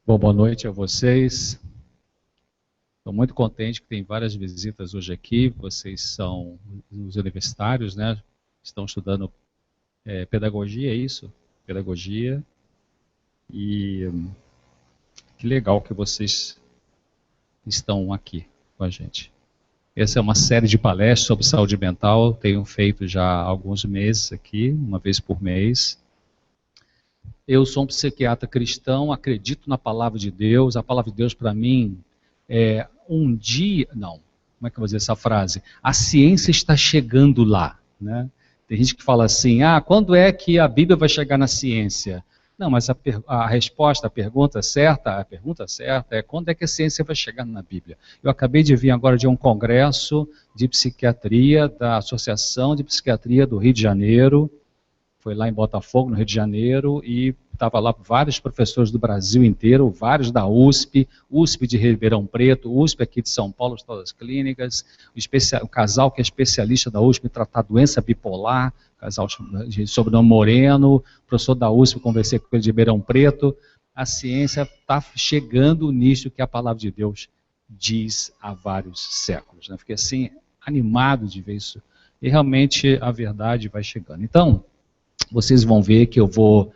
Bom, boa noite a vocês. Estou muito contente que tem várias visitas hoje aqui. Vocês são os universitários, né? Estão estudando pedagogia, é isso? Pedagogia. E que legal que vocês estão aqui com a gente. Essa é uma série de palestras sobre saúde mental. Tenho feito já há alguns meses aqui, uma vez por mês. Eu sou um psiquiatra cristão, acredito na palavra de Deus. A palavra de Deus para mim é um dia... Não, como é que eu vou dizer essa frase? A ciência está chegando lá, né? Tem gente que fala assim, quando é que a Bíblia vai chegar na ciência? Não, mas a resposta, a pergunta certa é quando é que a ciência vai chegar na Bíblia? Eu acabei de vir agora de um congresso de psiquiatria da Associação de Psiquiatria do Rio de Janeiro. Foi lá em Botafogo, no Rio de Janeiro, e estava lá vários professores do Brasil inteiro, vários da USP, USP de Ribeirão Preto, USP aqui de São Paulo, Hospital das Clínicas, o casal que é especialista da USP em tratar doença bipolar, casal de sobrenome Moreno, professor da USP, conversei com ele de Ribeirão Preto. A ciência está chegando nisso que a palavra de Deus diz há vários séculos, né? Fiquei assim, animado de ver isso, e realmente a verdade vai chegando. Então, vocês vão ver que eu vou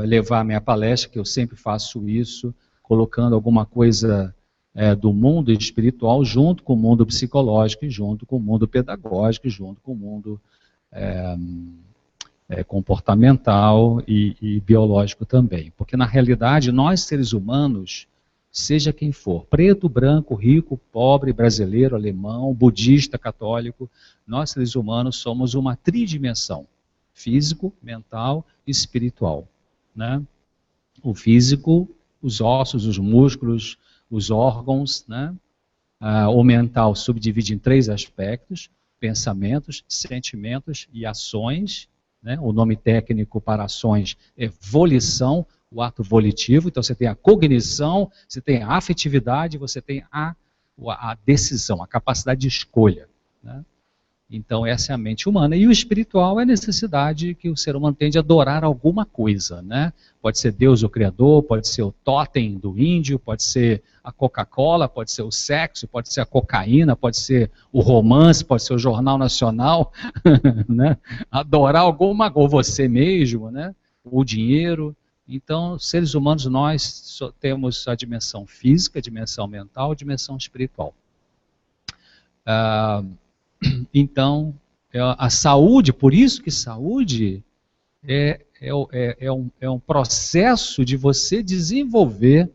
levar a minha palestra, que eu sempre faço isso, colocando alguma coisa do mundo espiritual junto com o mundo psicológico, junto com o mundo pedagógico, junto com o mundo comportamental e biológico também. Porque, na realidade, nós, seres humanos, seja quem for, preto, branco, rico, pobre, brasileiro, alemão, budista, católico, nós, seres humanos, somos uma tridimensão. Físico, mental e espiritual, né? O físico, os ossos, os músculos, os órgãos, né? O mental subdivide em 3 aspectos: pensamentos, sentimentos e ações, né? O nome técnico para ações é volição, o ato volitivo. Então você tem a cognição, você tem a afetividade, você tem a decisão, a capacidade de escolha, né? Então essa é a mente humana. E o espiritual é a necessidade que o ser humano tem de adorar alguma coisa, né? Pode ser Deus o Criador, pode ser o totem do índio, pode ser a Coca-Cola, pode ser o sexo, pode ser a cocaína, pode ser o romance, pode ser o Jornal Nacional, né? Adorar alguma coisa, ou você mesmo, né? O dinheiro. Então, seres humanos, nós só temos a dimensão física, a dimensão mental, a dimensão espiritual. Então, a saúde, por isso que saúde é um processo de você desenvolver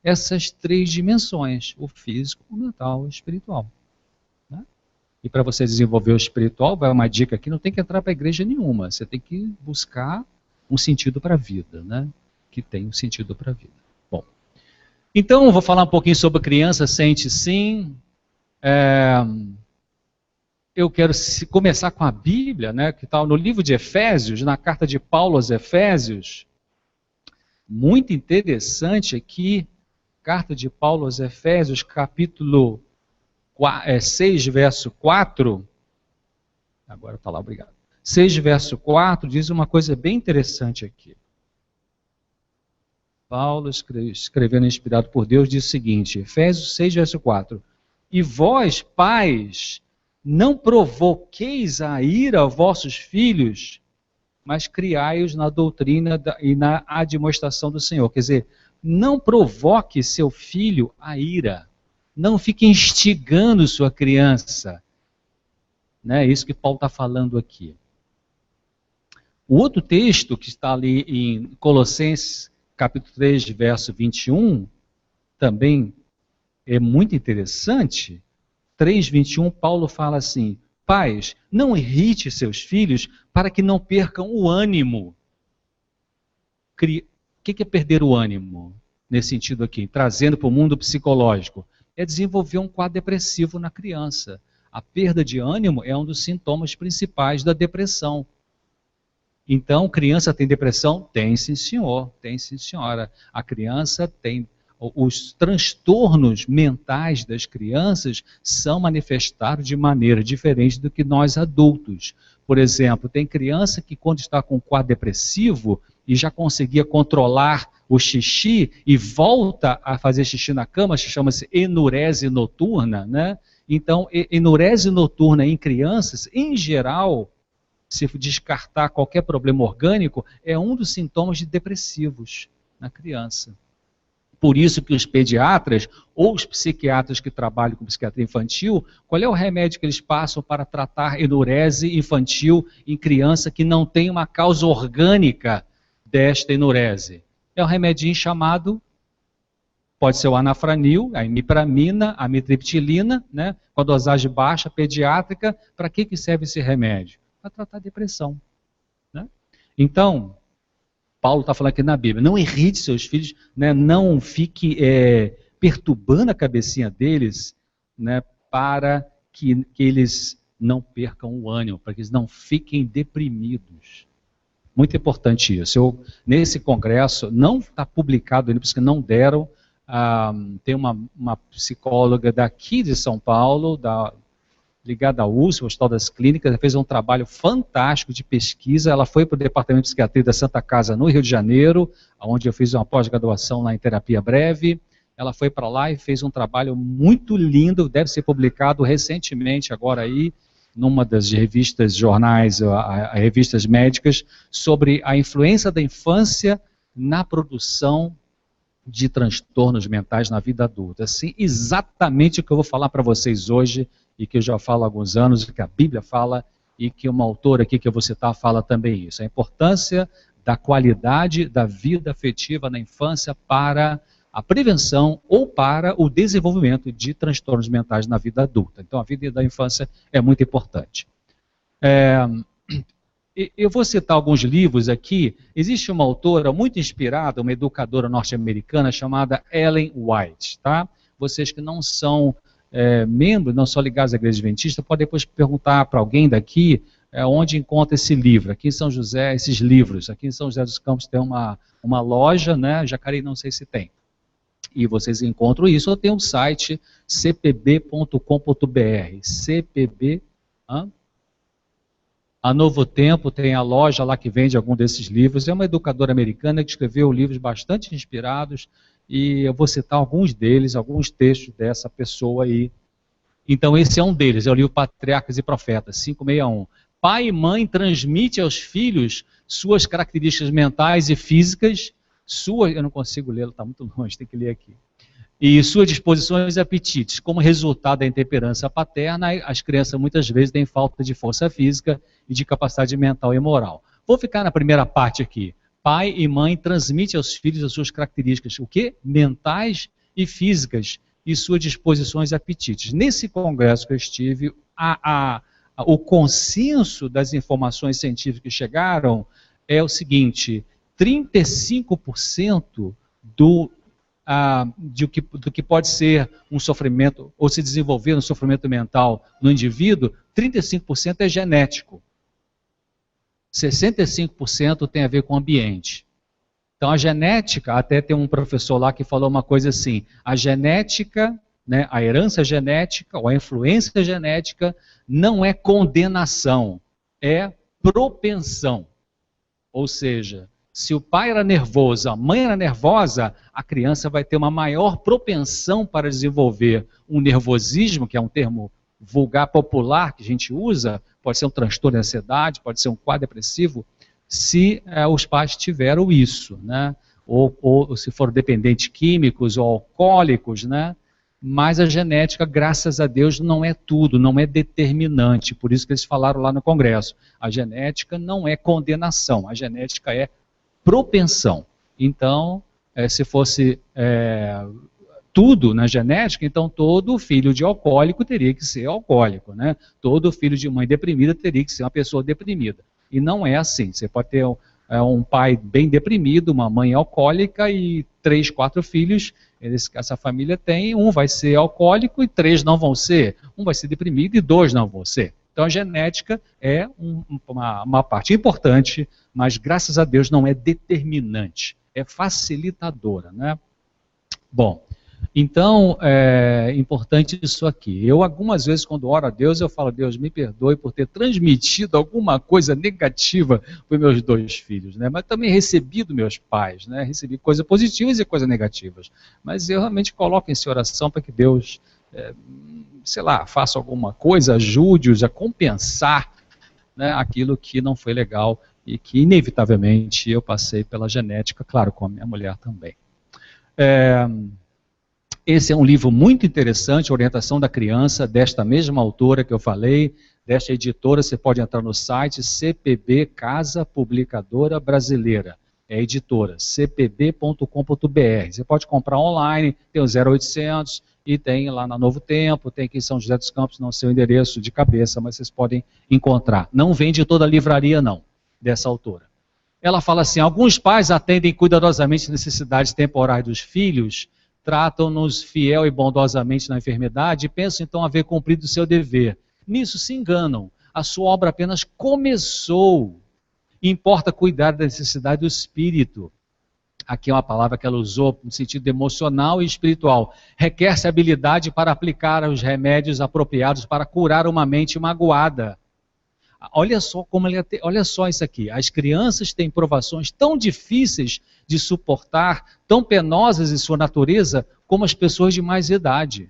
essas 3 dimensões, o físico, o mental e o espiritual, né? E para você desenvolver o espiritual, vai uma dica aqui, não tem que entrar para a igreja nenhuma, você tem que buscar um sentido para a vida, né? Que tem um sentido para a vida. Bom, então eu vou falar um pouquinho sobre criança sente sim. Eu quero começar com a Bíblia, né, que está no livro de Efésios, na carta de Paulo aos Efésios. Muito interessante aqui, carta de Paulo aos Efésios, capítulo 6, verso 4. Agora está lá, obrigado. 6, verso 4, diz uma coisa bem interessante aqui. Paulo, escrevendo inspirado por Deus, diz o seguinte, Efésios 6, verso 4. E vós, pais, não provoqueis a ira aos vossos filhos, mas criai-os na doutrina e na admoestação do Senhor. Quer dizer, não provoque seu filho a ira. Não fique instigando sua criança. É isso que Paulo está falando aqui. O outro texto que está ali em Colossenses, capítulo 3, verso 21, também é muito interessante. 3:21, Paulo fala assim, pais, não irrite seus filhos para que não percam o ânimo. O que é perder o ânimo? Nesse sentido aqui, trazendo para o mundo psicológico, é desenvolver um quadro depressivo na criança. A perda de ânimo é um dos sintomas principais da depressão. Então, criança tem depressão? Tem sim, senhor. Tem sim, senhora. A criança tem... Os transtornos mentais das crianças são manifestados de maneira diferente do que nós adultos. Por exemplo, tem criança que quando está com um quadro depressivo, e já conseguia controlar o xixi e volta a fazer xixi na cama, chama-se enurese noturna, né? Então, enurese noturna em crianças, em geral, se descartar qualquer problema orgânico, é um dos sintomas de depressivos na criança. Por isso que os pediatras ou os psiquiatras que trabalham com psiquiatria infantil, qual é o remédio que eles passam para tratar enurese infantil em criança que não tem uma causa orgânica desta enurese? É um remedinho chamado, pode ser o anafranil, a imipramina, a amitriptilina, né, com a dosagem baixa, pediátrica. Para que serve esse remédio? Para tratar a depressão. Né? Então, Paulo está falando aqui na Bíblia, não irrite seus filhos, né, não fique perturbando a cabecinha deles, né, para que eles não percam o ânimo, para que eles não fiquem deprimidos. Muito importante isso. Nesse congresso, não está publicado ainda, porque não deram, tem uma psicóloga daqui de São Paulo, ligada à USP, o Hospital das Clínicas, ela fez um trabalho fantástico de pesquisa. Ela foi para o Departamento de Psiquiatria da Santa Casa, no Rio de Janeiro, onde eu fiz uma pós-graduação lá em terapia breve. Ela foi para lá e fez um trabalho muito lindo, deve ser publicado recentemente, agora aí, numa das revistas, jornais, revistas médicas, sobre a influência da infância na produção de transtornos mentais na vida adulta. Assim, exatamente o que eu vou falar para vocês hoje, e que eu já falo há alguns anos, que a Bíblia fala, e que uma autora aqui que eu vou citar fala também isso. A importância da qualidade da vida afetiva na infância para a prevenção ou para o desenvolvimento de transtornos mentais na vida adulta. Então, a vida da infância é muito importante. Eu vou citar alguns livros aqui. Existe uma autora muito inspirada, uma educadora norte-americana chamada Ellen White. Tá? Vocês que não são membros, não são ligados à Igreja Adventista, podem depois perguntar para alguém daqui onde encontra esse livro. Aqui em São José, esses livros. Aqui em São José dos Campos tem uma loja, né? Jacareí não sei se tem. E vocês encontram isso, ou tem um site cpb.com.br, cpb, a Novo Tempo tem a loja lá que vende algum desses livros. É uma educadora americana que escreveu livros bastante inspirados, e eu vou citar alguns deles, alguns textos dessa pessoa aí. Então esse é um deles, é o livro Patriarcas e Profetas, 561. Pai e mãe transmite aos filhos suas características mentais e físicas, eu não consigo ler, está muito longe, tem que ler aqui. E suas disposições e apetites. Como resultado da intemperança paterna, as crianças muitas vezes têm falta de força física e de capacidade mental e moral. Vou ficar na primeira parte aqui. Pai e mãe transmitem aos filhos as suas características, o quê? Mentais e físicas, e suas disposições e apetites. Nesse congresso que eu estive, o consenso das informações científicas que chegaram é o seguinte: 35% do que pode ser um sofrimento, ou se desenvolver um sofrimento mental no indivíduo, 35% é genético. 65% tem a ver com o ambiente. Então a genética, até tem um professor lá que falou uma coisa assim, a genética, né, a herança genética, ou a influência genética, não é condenação, é propensão. Ou seja, se o pai era nervoso, a mãe era nervosa, a criança vai ter uma maior propensão para desenvolver um nervosismo, que é um termo vulgar popular que a gente usa, pode ser um transtorno de ansiedade, pode ser um quadro depressivo, se os pais tiveram isso, né? Ou se foram dependentes químicos ou alcoólicos, né? Mas a genética, graças a Deus, não é tudo, não é determinante, por isso que eles falaram lá no Congresso. A genética não é condenação, a genética é propensão. Então, se fosse tudo na genética, então todo filho de alcoólico teria que ser alcoólico, né? Todo filho de mãe deprimida teria que ser uma pessoa deprimida. E não é assim. Você pode ter um pai bem deprimido, uma mãe alcoólica e 3, 4 filhos. Essa família tem, um vai ser alcoólico e 3 não vão ser. Um vai ser deprimido e 2 não vão ser. Então a genética é uma parte importante, mas graças a Deus não é determinante, é facilitadora, né? Bom, Então, é importante isso aqui. Eu, algumas vezes, quando oro a Deus, eu falo, Deus, me perdoe por ter transmitido alguma coisa negativa para os meus 2 filhos, né? Mas também recebi dos meus pais, né? Recebi coisas positivas e coisas negativas. Mas eu realmente coloco em oração para que Deus, sei lá, faça alguma coisa, ajude-os a compensar, né, aquilo que não foi legal e que, inevitavelmente, eu passei pela genética, claro, com a minha mulher também. Esse é um livro muito interessante, Orientação da Criança, desta mesma autora que eu falei, desta editora. Você pode entrar no site CPB Casa Publicadora Brasileira. É a editora, cpb.com.br. Você pode comprar online, tem o 0800 e tem lá na Novo Tempo, tem aqui em São José dos Campos, não sei o endereço de cabeça, mas vocês podem encontrar. Não vende toda a livraria, não, dessa autora. Ela fala assim, alguns pais atendem cuidadosamente as necessidades temporárias dos filhos, tratam-nos fiel e bondosamente na enfermidade e pensam então haver cumprido o seu dever. Nisso se enganam. A sua obra apenas começou. Importa cuidar da necessidade do espírito. Aqui é uma palavra que ela usou no sentido emocional e espiritual. Requer-se habilidade para aplicar os remédios apropriados para curar uma mente magoada. Olha só como olha só isso aqui. As crianças têm provações tão difíceis de suportar, tão penosas em sua natureza, como as pessoas de mais idade.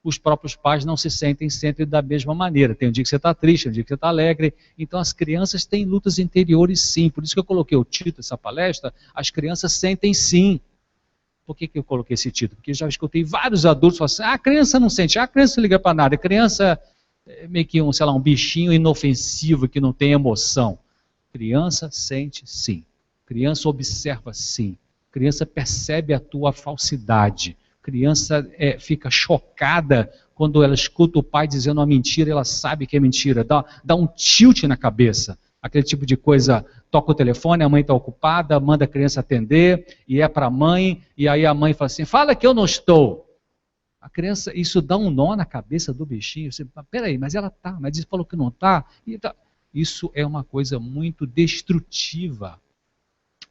Os próprios pais não se sentem sempre da mesma maneira. Tem um dia que você está triste, tem um dia que você está alegre. Então as crianças têm lutas interiores sim. Por isso que eu coloquei o título dessa palestra, As Crianças Sentem Sim. Por que eu coloquei esse título? Porque já escutei vários adultos falando assim, a criança não sente, a criança não liga para nada, a criança é meio que sei lá, um bichinho inofensivo que não tem emoção. Criança sente sim. Criança observa sim. Criança percebe a tua falsidade. Criança fica chocada quando ela escuta o pai dizendo uma mentira, ela sabe que é mentira. Dá um tilt na cabeça. Aquele tipo de coisa, toca o telefone, a mãe está ocupada, manda a criança atender, e é para a mãe, e aí a mãe fala assim, fala que eu não estou. A criança, isso dá um nó na cabeça do bichinho. Você, peraí, mas ela tá, mas ele falou que não tá. Isso é uma coisa muito destrutiva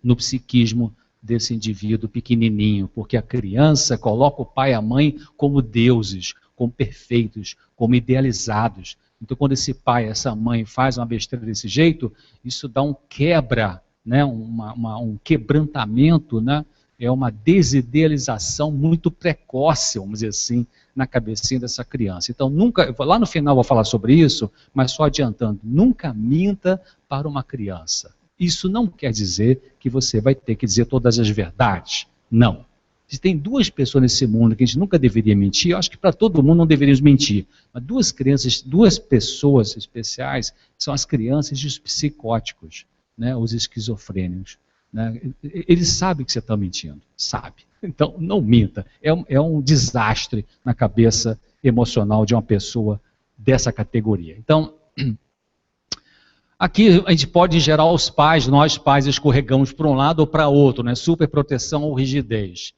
no psiquismo desse indivíduo pequenininho, porque a criança coloca o pai e a mãe como deuses, como perfeitos, como idealizados. Então, quando esse pai, essa mãe faz uma besteira desse jeito, isso dá um quebra, né, um quebrantamento, né? É uma desidealização muito precoce, vamos dizer assim, na cabecinha dessa criança. Então, nunca, lá no final vou falar sobre isso, mas só adiantando, nunca minta para uma criança. Isso não quer dizer que você vai ter que dizer todas as verdades. Não. Se tem 2 pessoas nesse mundo que a gente nunca deveria mentir, eu acho que para todo mundo não deveríamos mentir. Mas 2 crianças, 2 pessoas especiais são as crianças e os psicóticos, né, os esquizofrênicos. Né? Ele sabe que você está mentindo, sabe. Então, não minta. É um desastre na cabeça emocional de uma pessoa dessa categoria. Então, aqui a gente pode, em geral, nós pais escorregamos para um lado ou para outro, né? Superproteção ou rigidez.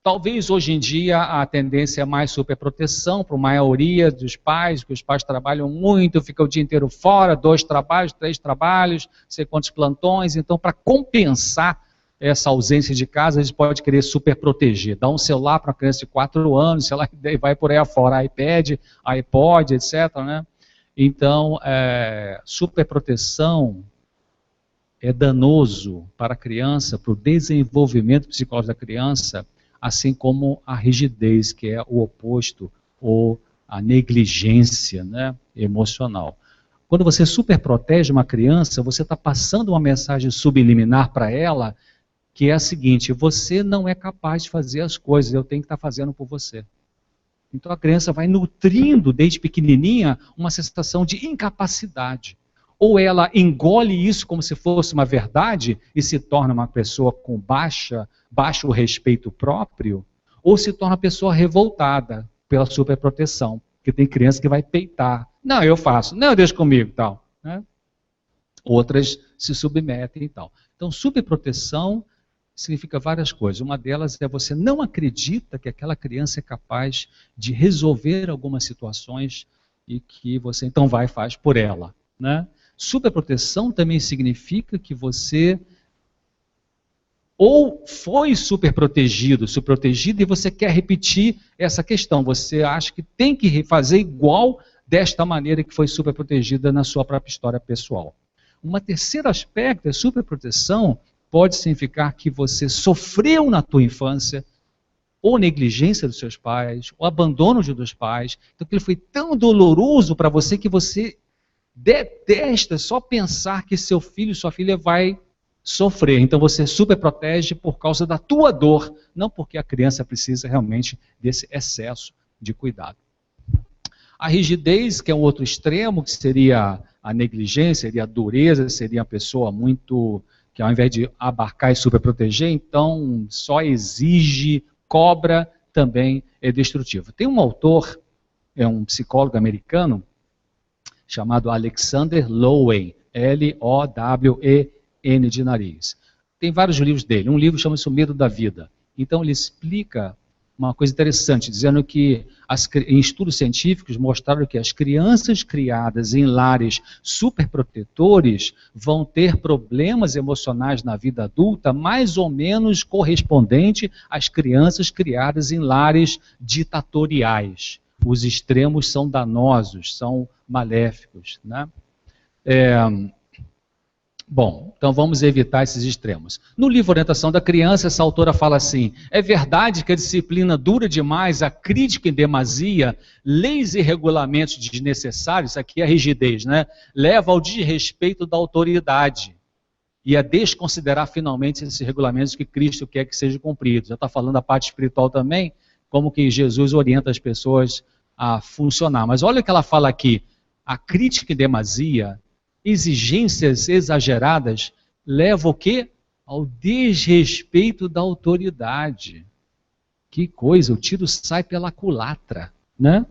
Talvez hoje em dia a tendência é mais superproteção para a maioria dos pais, porque os pais trabalham muito, ficam o dia inteiro fora, 2 trabalhos, 3 trabalhos, não sei quantos plantões. Então, para compensar essa ausência de casa, a gente pode querer superproteger. Dar um celular para uma criança de 4 anos, sei lá, e vai por aí afora, iPad, iPod, etc. Né? Então, superproteção é danoso para a criança, para o desenvolvimento psicológico da criança, assim como a rigidez, que é o oposto, ou a negligência, né, emocional. Quando você superprotege uma criança, você está passando uma mensagem subliminar para ela, que é a seguinte, você não é capaz de fazer as coisas, eu tenho que estar fazendo por você. Então a criança vai nutrindo, desde pequenininha, uma sensação de incapacidade. Ou ela engole isso como se fosse uma verdade e se torna uma pessoa com baixo respeito próprio, ou se torna uma pessoa revoltada pela superproteção, porque tem criança que vai peitar. Não, eu faço. Não, deixa comigo, tal. Né? Outras se submetem e tal. Então, superproteção significa várias coisas. Uma delas é você não acredita que aquela criança é capaz de resolver algumas situações e que você então vai e faz por ela, né? Superproteção também significa que você ou foi superprotegido, e você quer repetir essa questão. Você acha que tem que fazer igual desta maneira que foi superprotegida na sua própria história pessoal. Um terceiro aspecto é superproteção pode significar que você sofreu na tua infância ou negligência dos seus pais, ou abandono de dos pais. Então aquilo foi tão doloroso para você que você detesta só pensar que seu filho, sua filha vai sofrer. Então você superprotege por causa da tua dor, não porque a criança precisa realmente desse excesso de cuidado. A rigidez, que é um outro extremo, que seria a negligência, seria a dureza, seria a pessoa muito, que ao invés de abarcar e superproteger, então só exige, cobra, também é destrutivo. Tem um autor, é um psicólogo americano, chamado Alexander Lowen, L-O-W-E-N de nariz. Tem vários livros dele. Um livro chama-se O Medo da Vida. Então ele explica uma coisa interessante, dizendo que em estudos científicos mostraram que as crianças criadas em lares superprotetores vão ter problemas emocionais na vida adulta mais ou menos correspondente às crianças criadas em lares ditatoriais. Os extremos são danosos, são maléficos, né? Bom, então vamos evitar esses extremos. No livro Orientação da Criança, essa autora fala assim: é verdade que a disciplina dura demais, a crítica em demasia, leis e regulamentos desnecessários, aqui é a rigidez, né? Leva ao desrespeito da autoridade e a desconsiderar finalmente esses regulamentos que Cristo quer que sejam cumpridos. Já está falando da parte espiritual também, como que Jesus orienta as pessoas a funcionar. Mas olha o que ela fala aqui: a crítica em demasia, exigências exageradas, levam o quê? Ao desrespeito da autoridade. Que coisa, o tiro sai pela culatra, né?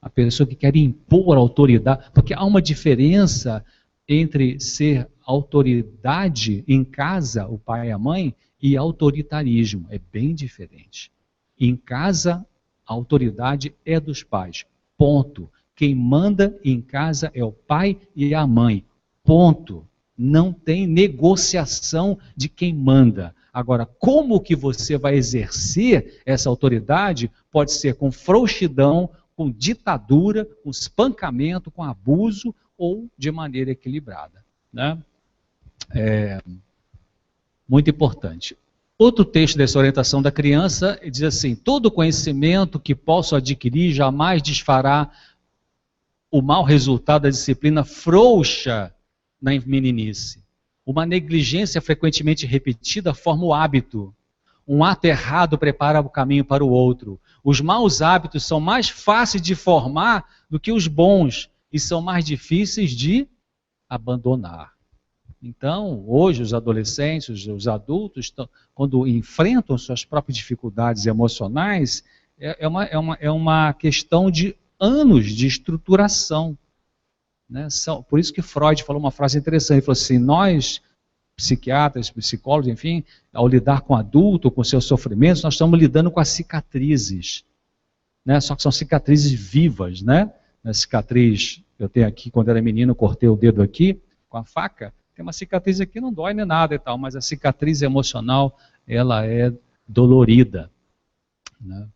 A pessoa que quer impor autoridade, porque há uma diferença entre ser autoridade em casa, o pai e a mãe, e autoritarismo, é bem diferente. Em casa, a autoridade é dos pais, ponto. Quem manda em casa é o pai e a mãe, ponto. Não tem negociação de quem manda. Agora, como que você vai exercer essa autoridade? Pode ser com frouxidão, com ditadura, com espancamento, com abuso ou de maneira equilibrada, né? Muito importante. Outro texto dessa orientação da criança diz assim: todo conhecimento que posso adquirir jamais desfará o mau resultado da disciplina frouxa na meninice. Uma negligência frequentemente repetida forma o hábito. Um ato errado prepara o caminho para o outro. Os maus hábitos são mais fáceis de formar do que os bons e são mais difíceis de abandonar. Então, hoje os adolescentes, os adultos, quando enfrentam suas próprias dificuldades emocionais, é uma questão de anos de estruturação, né? Por isso que Freud falou uma frase interessante, ele falou assim: nós, psiquiatras, psicólogos, enfim, ao lidar com o adulto, com seus sofrimentos, nós estamos lidando com as cicatrizes, né? Só que são cicatrizes vivas, né? A cicatriz, eu tenho aqui, quando era menino, eu cortei o dedo aqui com a faca, tem uma cicatriz aqui, não dói nem nada e tal, mas a cicatriz emocional, ela é dolorida, né?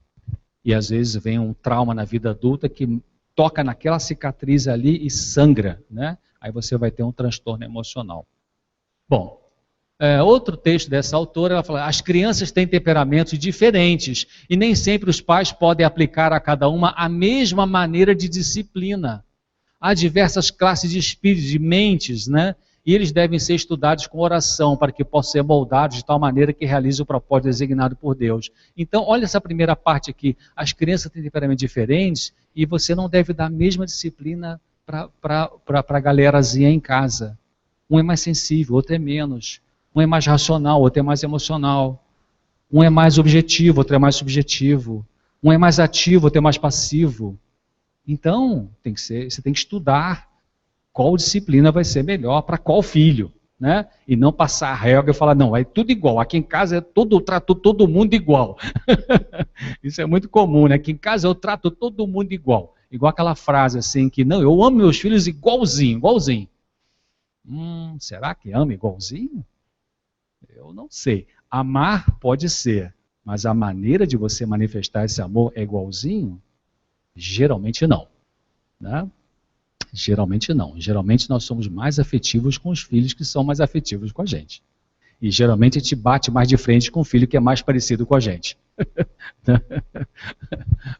E às vezes vem um trauma na vida adulta que toca naquela cicatriz ali e sangra, né? Aí você vai ter um transtorno emocional. Bom, outro texto dessa autora, ela fala: as crianças têm temperamentos diferentes e nem sempre os pais podem aplicar a cada uma a mesma maneira de disciplina. Há diversas classes de espíritos, de mentes, né? E eles devem ser estudados com oração, para que possam ser moldados de tal maneira que realizem o propósito designado por Deus. Então, olha essa primeira parte aqui. As crianças têm temperamentos diferentes e você não deve dar a mesma disciplina para a galerazinha em casa. Um é mais sensível, outro é menos. Um é mais racional, outro é mais emocional. Um é mais objetivo, outro é mais subjetivo. Um é mais ativo, outro é mais passivo. Então, você tem que estudar qual disciplina vai ser melhor para qual filho, né? E não passar a regra e falar: não, é tudo igual, aqui em casa trato todo mundo igual. Isso é muito comum, né? Aqui em casa eu trato todo mundo igual. Igual aquela frase assim que: não, eu amo meus filhos igualzinho, igualzinho. Será que ama igualzinho? Eu não sei. amar pode ser, mas a maneira de você manifestar esse amor é igualzinho? Geralmente não, né? Geralmente não. Geralmente nós somos mais afetivos com os filhos que são mais afetivos com a gente. E geralmente a gente bate mais de frente com o filho que é mais parecido com a gente.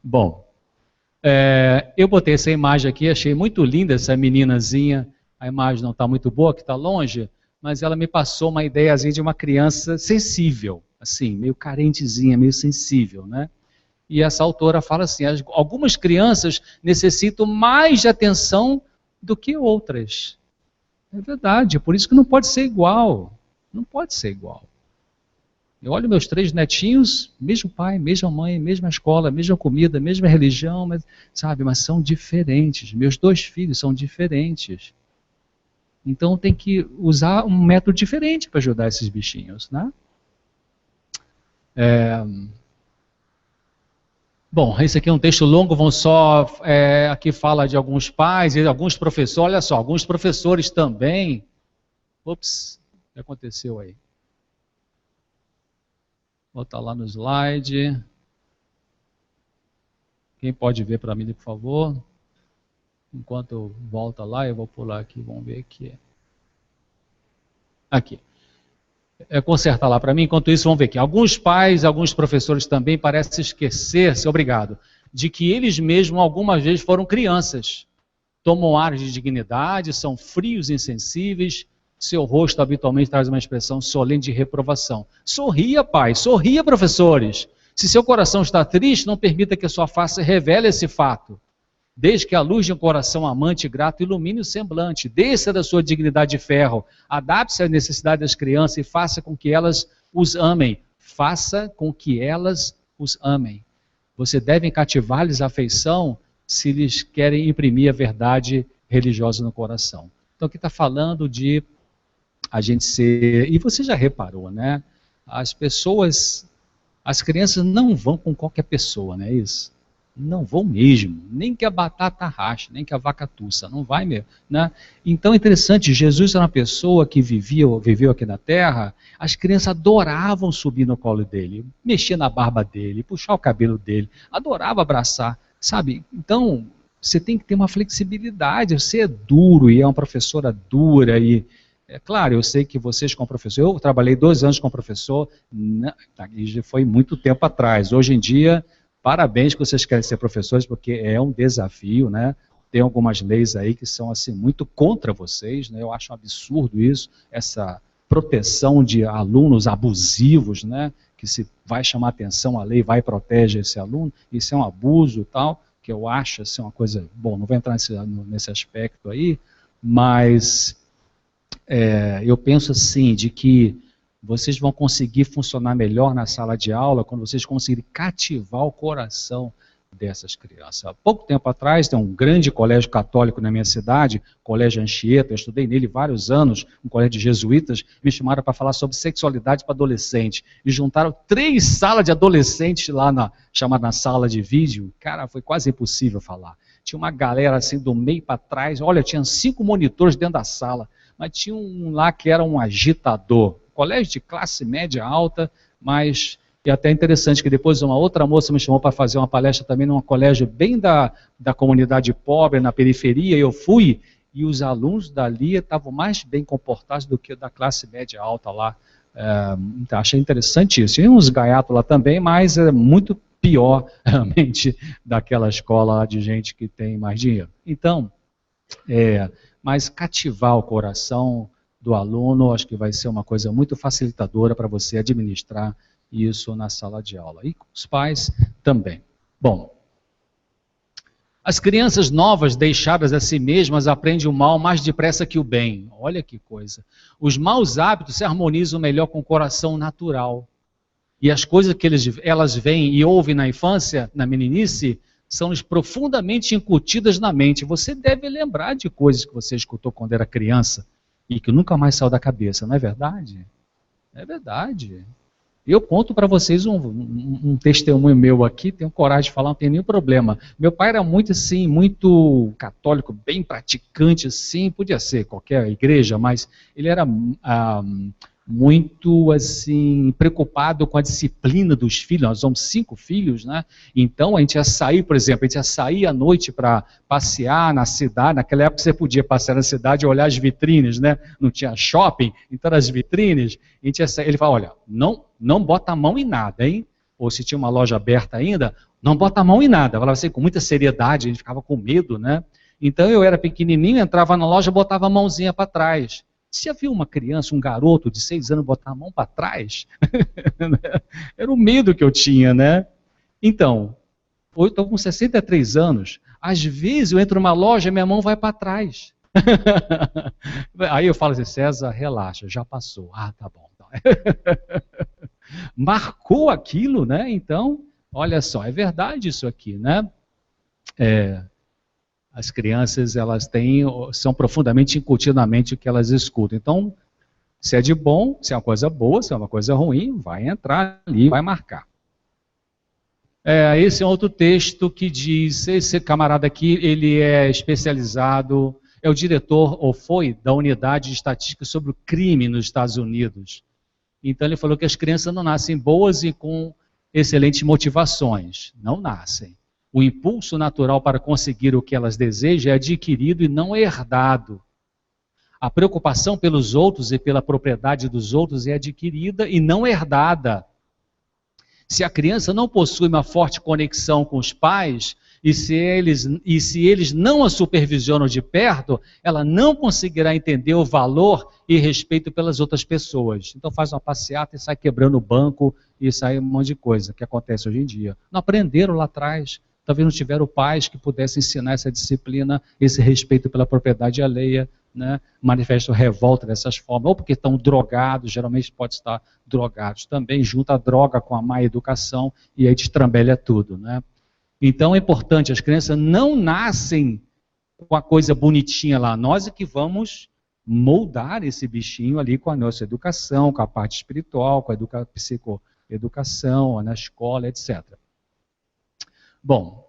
Bom, eu botei essa imagem aqui, achei muito linda essa meninazinha. A imagem não está muito boa, que está longe, mas ela me passou uma ideiazinha de uma criança sensível, assim, meio carentezinha, meio sensível, né? E essa autora fala assim, algumas crianças necessitam mais de atenção do que outras. É verdade, por isso que não pode ser igual. Não pode ser igual. Eu olho meus 3 netinhos, mesmo pai, mesma mãe, mesma escola, mesma comida, mesma religião, mas são diferentes. Meus 2 filhos são diferentes. Então tem que usar um método diferente para ajudar esses bichinhos, né? Bom, esse aqui é um texto longo, aqui fala de alguns pais e alguns professores, olha só, alguns professores também. Ops, o que aconteceu aí? Vou botar lá no slide. Quem pode ver para mim, por favor? Enquanto volta lá, eu vou pular aqui, vamos ver aqui. Aqui. Conserta lá para mim, enquanto isso vamos ver aqui. Alguns pais, alguns professores também parecem esquecer-se, obrigado, de que eles mesmos algumas vezes foram crianças. Tomam ar de dignidade, são frios e insensíveis, seu rosto habitualmente traz uma expressão solene de reprovação. Sorria, pai, sorria, professores. Se seu coração está triste, não permita que a sua face revele esse fato. Desde que a luz de um coração amante e grato ilumine o semblante, desça da sua dignidade de ferro, adapte-se às necessidades das crianças e faça com que elas os amem. Faça com que elas os amem. Você deve cativar-lhes a afeição se eles querem imprimir a verdade religiosa no coração. Então aqui está falando de a gente ser... E você já reparou, né? As crianças não vão com qualquer pessoa, não é isso? Não vão mesmo, nem que a batata rache, nem que a vaca tussa, não vai mesmo, né? Então é interessante, Jesus era uma pessoa que viveu aqui na terra, as crianças adoravam subir no colo dele, mexer na barba dele, puxar o cabelo dele, adorava abraçar, sabe? Então, você tem que ter uma flexibilidade, você é duro e é uma professora dura e... É claro, eu sei que vocês como professor, eu trabalhei 2 anos como professor, já foi muito tempo atrás, hoje em dia... Parabéns que vocês querem ser professores, porque é um desafio, né? Tem algumas leis aí que são assim muito contra vocês, né? Eu acho um absurdo isso, essa proteção de alunos abusivos, né? Que se vai chamar atenção, a lei vai e protege esse aluno, isso é um abuso e tal, que eu acho assim, uma coisa... Bom, não vou entrar nesse aspecto aí, mas eu penso assim, de que vocês vão conseguir funcionar melhor na sala de aula quando vocês conseguirem cativar o coração dessas crianças. Há pouco tempo atrás, tem um grande colégio católico na minha cidade, Colégio Anchieta, eu estudei nele vários anos, um colégio de jesuítas, me chamaram para falar sobre sexualidade para adolescente, e juntaram 3 salas de adolescentes lá, chamada na sala de vídeo, cara, foi quase impossível falar. Tinha uma galera assim do meio para trás, olha, tinha 5 monitores dentro da sala, mas tinha um lá que era um agitador, colégio de classe média alta, mas é até interessante que depois uma outra moça me chamou para fazer uma palestra também num colégio bem da comunidade pobre, na periferia, eu fui, e os alunos dali estavam mais bem comportados do que o da classe média alta lá. Então, achei interessante isso. Tinha uns gaiatos lá também, mas é muito pior, realmente, daquela escola de gente que tem mais dinheiro. Então, mas cativar o coração do aluno, acho que vai ser uma coisa muito facilitadora para você administrar isso na sala de aula. E com os pais também. Bom, as crianças novas deixadas a si mesmas aprendem o mal mais depressa que o bem. Olha que coisa. Os maus hábitos se harmonizam melhor com o coração natural. E as coisas que elas veem e ouvem na infância, na meninice, são-lhes profundamente incutidas na mente. Você deve lembrar de coisas que você escutou quando era criança, e que nunca mais saiu da cabeça, não é verdade? É verdade. Eu conto para vocês um testemunho meu aqui, tenho coragem de falar, não tem nenhum problema. Meu pai era muito assim, muito católico, bem praticante assim, podia ser qualquer igreja, mas ele era muito assim preocupado com a disciplina dos filhos. Nós somos 5 filhos, né? Então a gente ia sair, por exemplo, a gente ia sair à noite para passear na cidade. Naquela época você podia passear na cidade e olhar as vitrines, né? Não tinha shopping, então as vitrines. A gente ia sair, ele falava, olha, não bota a mão em nada, hein? Ou se tinha uma loja aberta ainda, não bota a mão em nada. Falava assim com muita seriedade, a gente ficava com medo, né? Então eu era pequenininho, entrava na loja, botava a mãozinha para trás. Você já viu uma criança, um garoto de 6 anos botar a mão para trás? Era o medo que eu tinha, né? Então, eu estou com 63 anos, às vezes eu entro numa loja e minha mão vai para trás. Aí eu falo assim, César, relaxa, já passou. Ah, tá bom. Marcou aquilo, né? Então, olha só, é verdade isso aqui, né? As crianças, elas são profundamente incutidas na mente o que elas escutam. Então, se é de bom, se é uma coisa boa, se é uma coisa ruim, vai entrar ali, vai marcar. Esse é outro texto que diz, esse camarada aqui, ele é especializado, é o diretor, ou foi, da unidade de estatística sobre o crime nos Estados Unidos. Então ele falou que as crianças não nascem boas e com excelentes motivações. Não nascem. O impulso natural para conseguir o que elas desejam é adquirido e não herdado. A preocupação pelos outros e pela propriedade dos outros é adquirida e não herdada. Se a criança não possui uma forte conexão com os pais, e se eles não a supervisionam de perto, ela não conseguirá entender o valor e respeito pelas outras pessoas. Então faz uma passeata e sai quebrando o banco e sai um monte de coisa, que acontece hoje em dia. Não aprenderam lá atrás, talvez não tiveram pais que pudessem ensinar essa disciplina, esse respeito pela propriedade alheia, né? Manifestam revolta dessas formas, ou porque estão drogados, geralmente pode estar drogados também, junta a droga com a má educação e aí destrambelha tudo, né? Então é importante, as crianças não nascem com a coisa bonitinha lá, nós é que vamos moldar esse bichinho ali com a nossa educação, com a parte espiritual, com a psicoeducação, na escola, etc. Bom,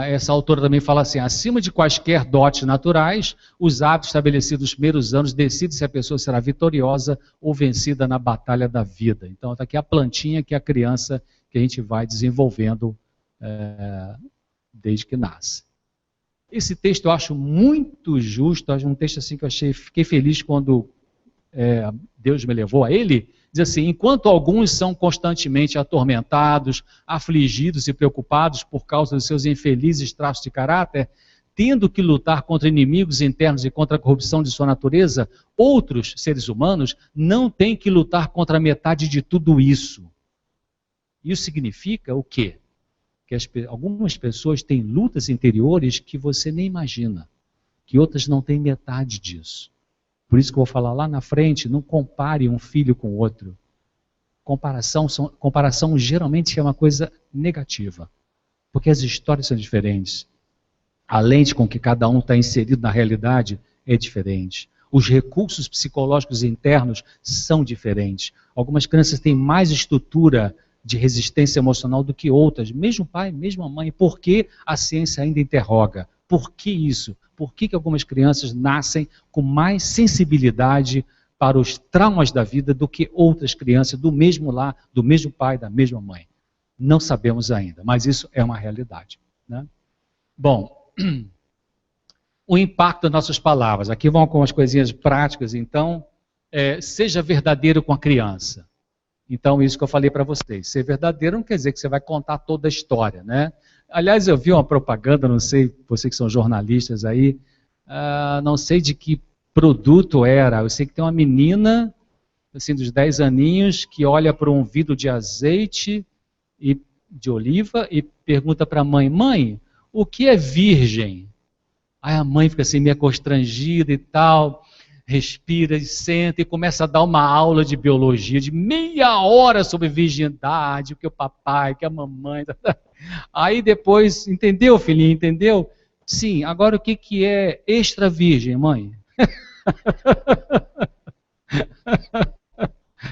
essa autora também fala assim, acima de quaisquer dotes naturais, os hábitos estabelecidos nos primeiros anos decidem se a pessoa será vitoriosa ou vencida na batalha da vida. Então está aqui a plantinha que é a criança que a gente vai desenvolvendo desde que nasce. Esse texto eu acho muito justo, um texto assim que eu fiquei feliz quando Deus me levou a ele. Diz assim, enquanto alguns são constantemente atormentados, afligidos e preocupados por causa dos seus infelizes traços de caráter, tendo que lutar contra inimigos internos e contra a corrupção de sua natureza, outros seres humanos não têm que lutar contra a metade de tudo isso. Isso significa o quê? Que algumas pessoas têm lutas interiores que você nem imagina, que outras não têm metade disso. Por isso que eu vou falar lá na frente, não compare um filho com o outro. Comparação geralmente é uma coisa negativa, porque as histórias são diferentes. A lente com que cada um está inserido na realidade é diferente. Os recursos psicológicos internos são diferentes. Algumas crianças têm mais estrutura de resistência emocional do que outras, mesmo pai, mesma mãe. Por que a ciência ainda interroga? Por que isso? Por que algumas crianças nascem com mais sensibilidade para os traumas da vida do que outras crianças do mesmo lar, do mesmo pai, da mesma mãe? Não sabemos ainda, mas isso é uma realidade, né? Bom, o impacto das nossas palavras. Aqui vão algumas coisinhas práticas, então. Seja verdadeiro com a criança. Então, isso que eu falei para vocês. Ser verdadeiro não quer dizer que você vai contar toda a história, né? Aliás, eu vi uma propaganda, não sei, vocês que são jornalistas aí, não sei de que produto era. Eu sei que tem uma menina, assim, dos 10 aninhos, que olha para um vidro de azeite de oliva e pergunta para a mãe, mãe, o que é virgem? Aí a mãe fica assim meio constrangida e tal, respira e senta e começa a dar uma aula de biologia de meia hora sobre virgindade, o que o papai, o que a mamãe... Aí depois, entendeu, filhinha, entendeu? Sim, agora o que é extra virgem, mãe?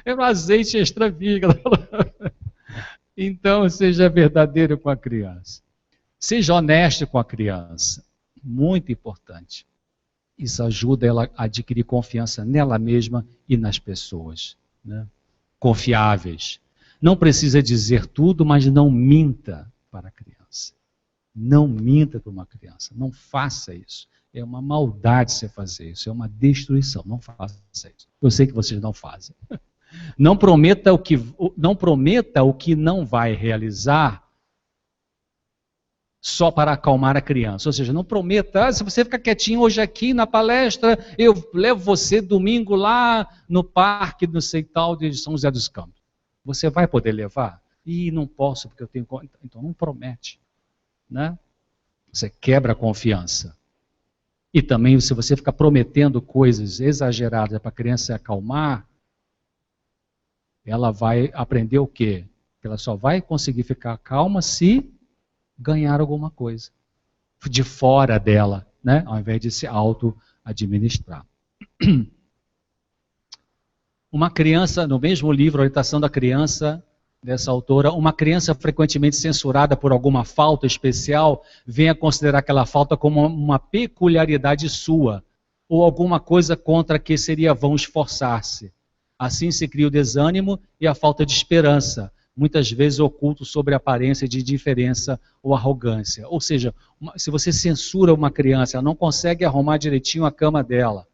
É um azeite extra virgem. Então, seja verdadeiro com a criança. Seja honesto com a criança. Muito importante. Isso ajuda ela a adquirir confiança nela mesma e nas pessoas, né? Confiáveis. Não precisa dizer tudo, mas não minta para a criança. Não minta para uma criança. Não faça isso. É uma maldade você fazer isso. É uma destruição. Não faça isso. Eu sei que vocês não fazem. Não prometa o que não vai realizar só para acalmar a criança. Ou seja, não prometa, se você ficar quietinho hoje aqui na palestra, eu levo você domingo lá no parque, não sei tal, de São José dos Campos. Você vai poder levar? Ih, não posso, porque eu tenho... Então não promete, né? Você quebra a confiança. E também, se você ficar prometendo coisas exageradas para a criança se acalmar, ela vai aprender o quê? Ela só vai conseguir ficar calma se ganhar alguma coisa de fora dela, né? Ao invés de se auto-administrar. Uma criança, no mesmo livro, Orientação da Criança, dessa autora, uma criança frequentemente censurada por alguma falta especial, venha considerar aquela falta como uma peculiaridade sua, ou alguma coisa contra que seria vão esforçar-se. Assim se cria o desânimo e a falta de esperança, muitas vezes oculto sobre a aparência de indiferença ou arrogância. Ou seja, se você censura uma criança, ela não consegue arrumar direitinho a cama dela.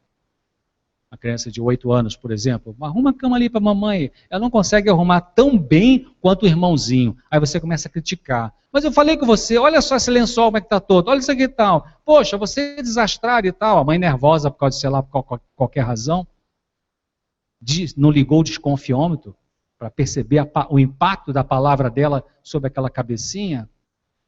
Uma criança de 8 anos, por exemplo, arruma a cama ali para a mamãe, ela não consegue arrumar tão bem quanto o irmãozinho. Aí você começa a criticar. Mas eu falei com você, olha só esse lençol como é que está todo, olha isso aqui e tal. Poxa, você é desastrado e tal. A mãe nervosa por causa de, sei lá, por qualquer razão. Não ligou o desconfiômetro para perceber o impacto da palavra dela sobre aquela cabecinha.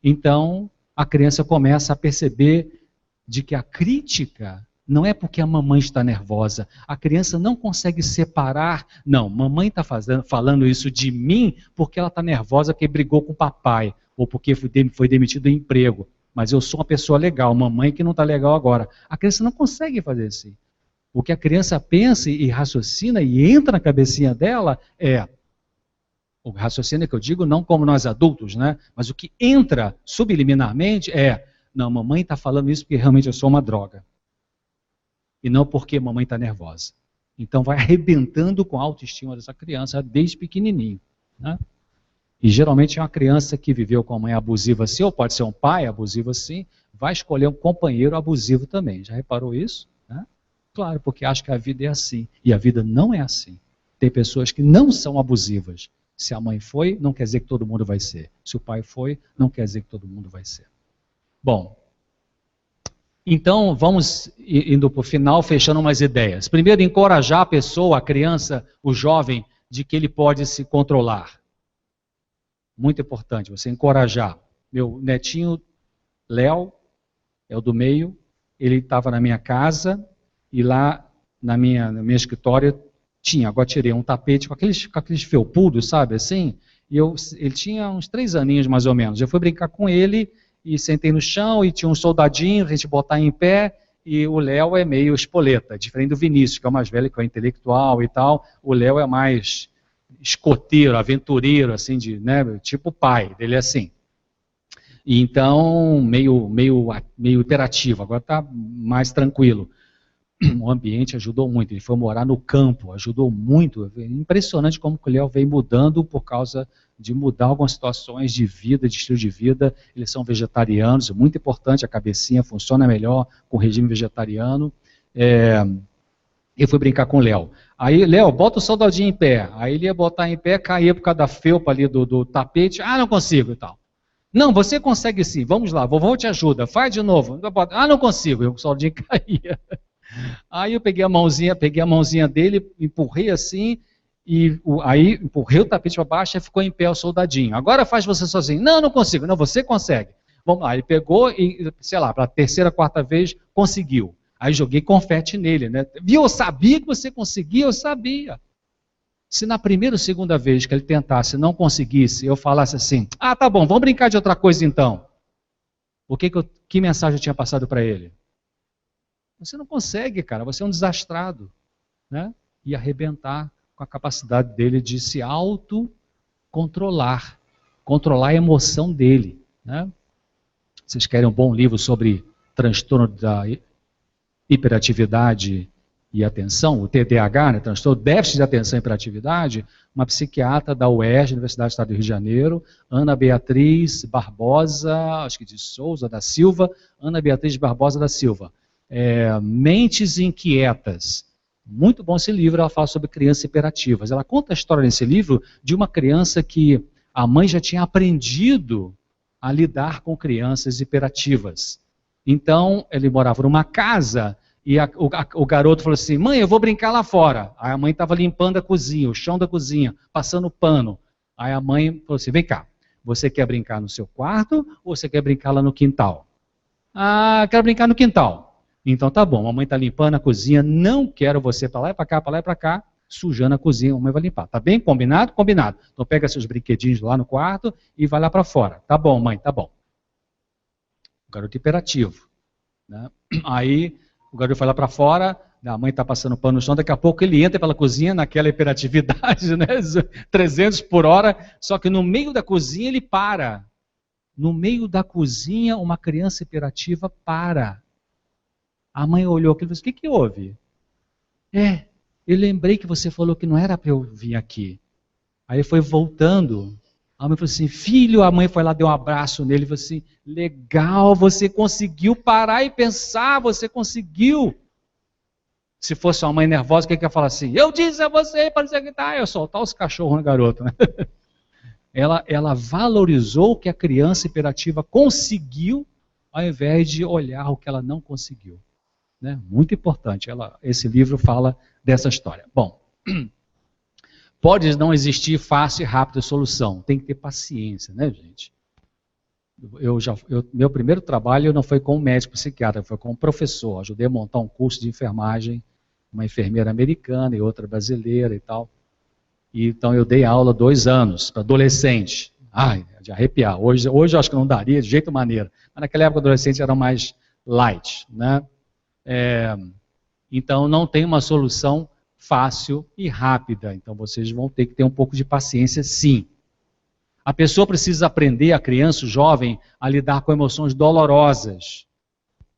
Então, a criança começa a perceber de que a crítica não é porque a mamãe está nervosa. A criança não consegue separar. Não, mamãe está falando isso de mim porque ela está nervosa porque brigou com o papai ou porque foi demitido do emprego. Mas eu sou uma pessoa legal, mamãe que não está legal agora. A criança não consegue fazer assim. O que a criança pensa e raciocina e entra na cabecinha dela é... O raciocínio que eu digo não como nós adultos, né? Mas o que entra subliminarmente é... Não, mamãe está falando isso porque realmente eu sou uma droga. E não porque mamãe está nervosa. Então vai arrebentando com a autoestima dessa criança desde pequenininho, né? E geralmente é uma criança que viveu com a mãe abusiva assim, ou pode ser um pai abusivo assim, vai escolher um companheiro abusivo também. Já reparou isso? Né? Claro, porque acha que a vida é assim. E a vida não é assim. Tem pessoas que não são abusivas. Se a mãe foi, não quer dizer que todo mundo vai ser. Se o pai foi, não quer dizer que todo mundo vai ser. Bom, então vamos indo para o final, fechando umas ideias. Primeiro, encorajar a pessoa, a criança, o jovem, de que ele pode se controlar. Muito importante, você encorajar. Meu netinho, Léo, é o do meio, ele estava na minha casa e lá na minha escritório tinha, agora tirei um tapete com aqueles felpudos, sabe, assim, e ele tinha uns 3 aninhos mais ou menos. Eu fui brincar com ele e sentei no chão e tinha um soldadinho, a gente botar em pé, e o Léo é meio espoleta, diferente do Vinícius, que é o mais velho, que é o intelectual e tal. O Léo é mais escoteiro, aventureiro, assim, né, tipo o pai dele é assim. E então, meio hiperativo, agora está mais tranquilo. O ambiente ajudou muito, ele foi morar no campo, ajudou muito. Impressionante como o Léo vem mudando por causa de mudar algumas situações de vida, de estilo de vida. Eles são vegetarianos, é muito importante, a cabecinha funciona melhor com o regime vegetariano. Eu fui brincar com o Léo. Aí, Léo, bota o soldadinho em pé. Aí ele ia botar em pé, caía por causa da felpa ali do tapete. Ah, não consigo e tal. Não, você consegue sim, vamos lá, vovô te ajuda, faz de novo. Ah, não consigo, e o soldadinho caía. Aí eu peguei a mãozinha dele, empurrei assim, e aí empurrei o tapete para baixo e ficou em pé o soldadinho. Agora faz você sozinho. Não, não consigo. Não, você consegue. Vamos lá, ele pegou e, sei lá, para a 3ª, 4ª vez, conseguiu. Aí joguei confete nele, né? Viu, eu sabia que você conseguia, eu sabia. Se na 1ª ou 2ª vez que ele tentasse e não conseguisse, eu falasse assim, ah, tá bom, vamos brincar de outra coisa então. Que mensagem eu tinha passado para ele? Você não consegue, cara, você é um desastrado, né? E arrebentar com a capacidade dele de se autocontrolar, controlar a emoção dele, né? Vocês querem um bom livro sobre transtorno hiperatividade e atenção, o TDAH, né, transtorno déficit de atenção e hiperatividade, uma psiquiatra da UERJ, Universidade do Estado do Rio de Janeiro, Ana Beatriz Barbosa, acho que de Souza da Silva, Ana Beatriz Barbosa da Silva. Mentes Inquietas. Muito bom esse livro, ela fala sobre crianças hiperativas. Ela conta a história nesse livro de uma criança que a mãe já tinha aprendido a lidar com crianças hiperativas. Então, ele morava numa casa e o garoto falou assim, mãe, eu vou brincar lá fora. Aí a mãe estava limpando a cozinha, o chão da cozinha, passando pano. Aí a mãe falou assim, vem cá, você quer brincar no seu quarto ou você quer brincar lá no quintal? Ah, quero brincar no quintal. Então tá bom, a mãe está limpando a cozinha, não quero você para lá e para cá, para lá e para cá, sujando a cozinha, a mãe vai limpar. Tá bem? Combinado? Combinado. Então pega seus brinquedinhos lá no quarto e vai lá para fora. Tá bom, mãe, tá bom. O garoto hiperativo. Né? Aí o garoto vai lá para fora, a mãe está passando pano no chão, daqui a pouco ele entra pela cozinha naquela hiperatividade, né? 300 por hora, só que no meio da cozinha ele para. No meio da cozinha, uma criança hiperativa para. A mãe olhou aquilo e falou, o que houve? Eu lembrei que você falou que não era para eu vir aqui. Aí foi voltando. A mãe falou assim, filho, a mãe foi lá, deu um abraço nele e falou assim, legal, você conseguiu parar e pensar, você conseguiu. Se fosse uma mãe nervosa, o que ia falar assim? Eu disse a você, parecia que tá, eu soltar os cachorros no garoto. Né? Ela valorizou o que a criança hiperativa conseguiu, ao invés de olhar o que ela não conseguiu. Né? Muito importante, esse livro fala dessa história. Bom, pode não existir fácil e rápida solução, tem que ter paciência, né, gente? Meu primeiro trabalho não foi como médico psiquiatra, foi como professor, ajudei a montar um curso de enfermagem, uma enfermeira americana e outra brasileira e tal. E, então eu dei aula 2 anos para adolescente. Ai, de arrepiar. Hoje eu acho que não daria de jeito maneira, mas naquela época adolescente era mais light, né? Então não tem uma solução fácil e rápida, então vocês vão ter que ter um pouco de paciência, sim. A pessoa precisa aprender, a criança, o jovem, a lidar com emoções dolorosas.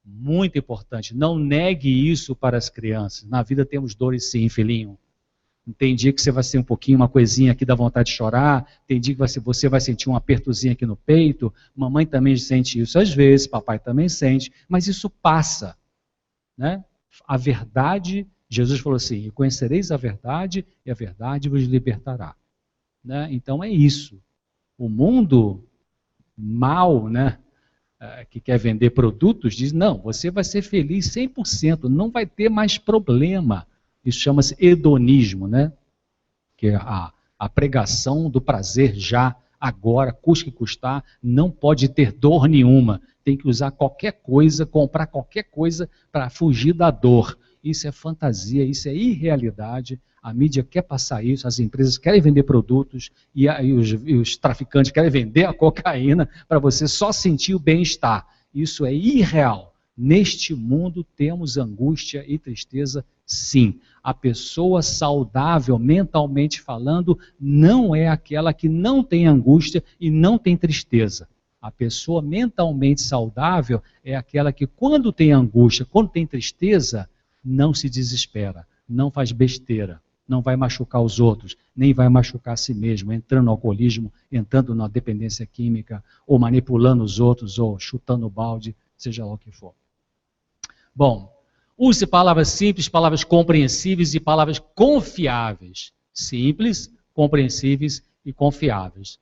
Muito importante, não negue isso para as crianças. Na vida temos dores sim, filhinho. Tem dia que você vai sentir um pouquinho, uma coisinha aqui, dá vontade de chorar, tem dia que você vai sentir um apertozinho aqui no peito, mamãe também sente isso às vezes, papai também sente, mas isso passa. Né? A verdade, Jesus falou assim, e conhecereis a verdade, e a verdade vos libertará. Né? Então é isso. O mundo mal, né, que quer vender produtos, diz, não, você vai ser feliz 100%, não vai ter mais problema. Isso chama-se hedonismo, né? Que é a pregação do prazer já, agora, custe que custar, não pode ter dor nenhuma. Tem que usar qualquer coisa, comprar qualquer coisa para fugir da dor. Isso é fantasia, isso é irrealidade. A mídia quer passar isso, as empresas querem vender produtos e os traficantes querem vender a cocaína para você só sentir o bem-estar. Isso é irreal. Neste mundo temos angústia e tristeza, sim. A pessoa saudável, mentalmente falando, não é aquela que não tem angústia e não tem tristeza. A pessoa mentalmente saudável é aquela que quando tem angústia, quando tem tristeza, não se desespera, não faz besteira, não vai machucar os outros, nem vai machucar a si mesmo, entrando no alcoolismo, entrando na dependência química, ou manipulando os outros, ou chutando o balde, seja lá o que for. Bom, use palavras simples, palavras compreensíveis e palavras confiáveis. Simples, compreensíveis e confiáveis.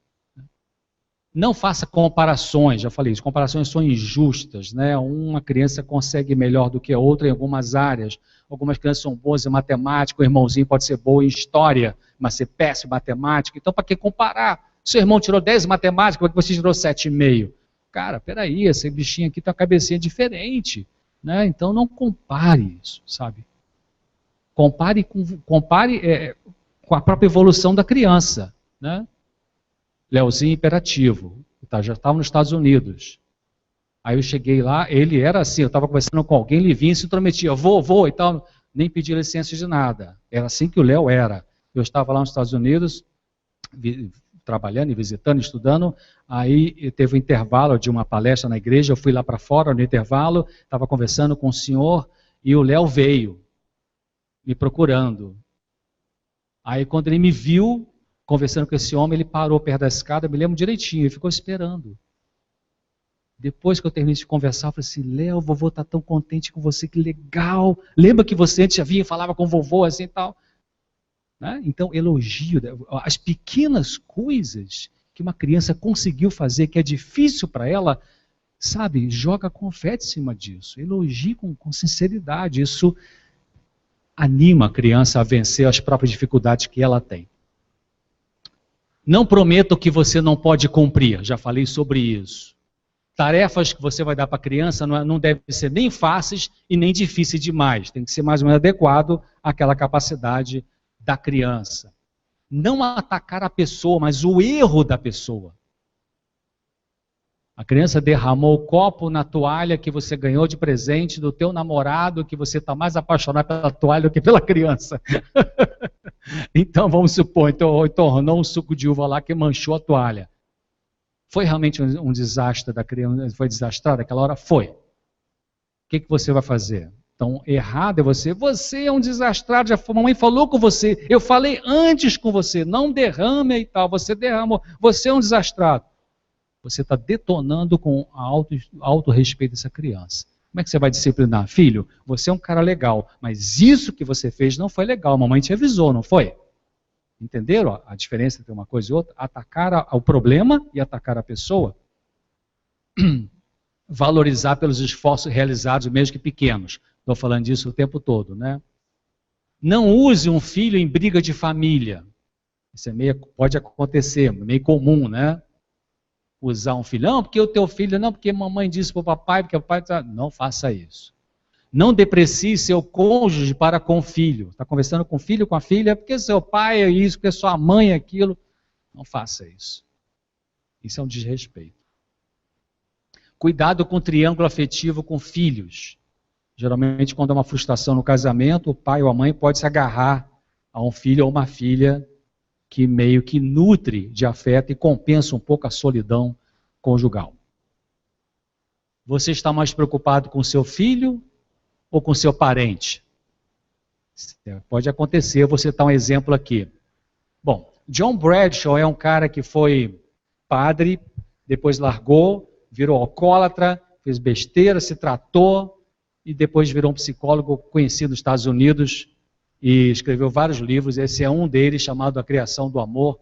Não faça comparações, já falei isso, comparações são injustas, né? Uma criança consegue melhor do que a outra em algumas áreas. Algumas crianças são boas em matemática, o irmãozinho pode ser bom em história, mas ser péssimo em matemática. Então, para que comparar? Seu irmão tirou 10 em matemática, para que você tirou 7,5? Cara, peraí, esse bichinho aqui tem uma cabecinha diferente. Né? Então não compare isso, sabe? Compare com a própria evolução da criança. Né? Leozinho hiperativo, já estava nos Estados Unidos. Aí eu cheguei lá, ele era assim, eu estava conversando com alguém, ele vinha e se intrometia, vou e tal, nem pedia licença de nada. Era assim que o Léo era. Eu estava lá nos Estados Unidos, trabalhando e visitando, estudando, aí teve um intervalo de uma palestra na igreja, eu fui lá para fora no intervalo, estava conversando com o senhor, E o Léo veio me procurando. Aí quando ele me viu conversando com esse homem, ele parou perto da escada, eu me lembro direitinho, ele ficou esperando. Depois que eu terminei de conversar, eu falei assim, Léo, vovô está tão contente com você, que legal. Lembra que você antes já vinha e falava com o vovô assim e tal? Né? Então, elogio, as pequenas coisas que uma criança conseguiu fazer, que é difícil para ela, sabe, joga confete em cima disso. Elogie com sinceridade. Isso anima a criança a vencer as próprias dificuldades que ela tem. Não prometo que você não pode cumprir, já falei sobre isso. Tarefas que você vai dar para a criança não devem ser nem fáceis e nem difíceis demais. Tem que ser mais ou menos adequado àquela capacidade da criança. Não atacar a pessoa, mas o erro da pessoa. A criança derramou o copo na toalha que você ganhou de presente do teu namorado, que você está mais apaixonado pela toalha do que pela criança. Então, vamos supor, tornou um suco de uva lá que manchou a toalha. Foi realmente um desastre da criança? Foi desastrado aquela hora? Foi. O que você vai fazer? Então, errado é você é um desastrado, a mamãe falou com você, eu falei antes com você, não derrame e tal, você derramou, você é um desastrado. Você está detonando com alto respeito dessa criança. Como é que você vai disciplinar? Filho, você é um cara legal, mas isso que você fez não foi legal, a mamãe te avisou, não foi? Entenderam a diferença entre uma coisa e outra? Atacar o problema e atacar a pessoa. Valorizar pelos esforços realizados, mesmo que pequenos. Estou falando disso o tempo todo, né? Não use um filho em briga de família. Isso pode acontecer, meio comum, né? Usar um filho, não, porque o teu filho, não, porque a mamãe disse para o papai, porque o pai... Não faça isso. Não deprecie seu cônjuge para com o filho. Está conversando com o filho, com a filha, porque seu pai é isso, porque sua mãe é aquilo. Não faça isso. Isso é um desrespeito. Cuidado com o triângulo afetivo com filhos. Geralmente, quando há uma frustração no casamento, o pai ou a mãe pode se agarrar a um filho ou uma filha que meio que nutre de afeto e compensa um pouco a solidão conjugal. Você está mais preocupado com seu filho ou com seu parente? Pode acontecer, eu vou citar um exemplo aqui. Bom, John Bradshaw é um cara que foi padre, depois largou, virou alcoólatra, fez besteira, se tratou e depois virou um psicólogo conhecido nos Estados Unidos e escreveu vários livros. Esse é um deles, chamado A Criação do Amor.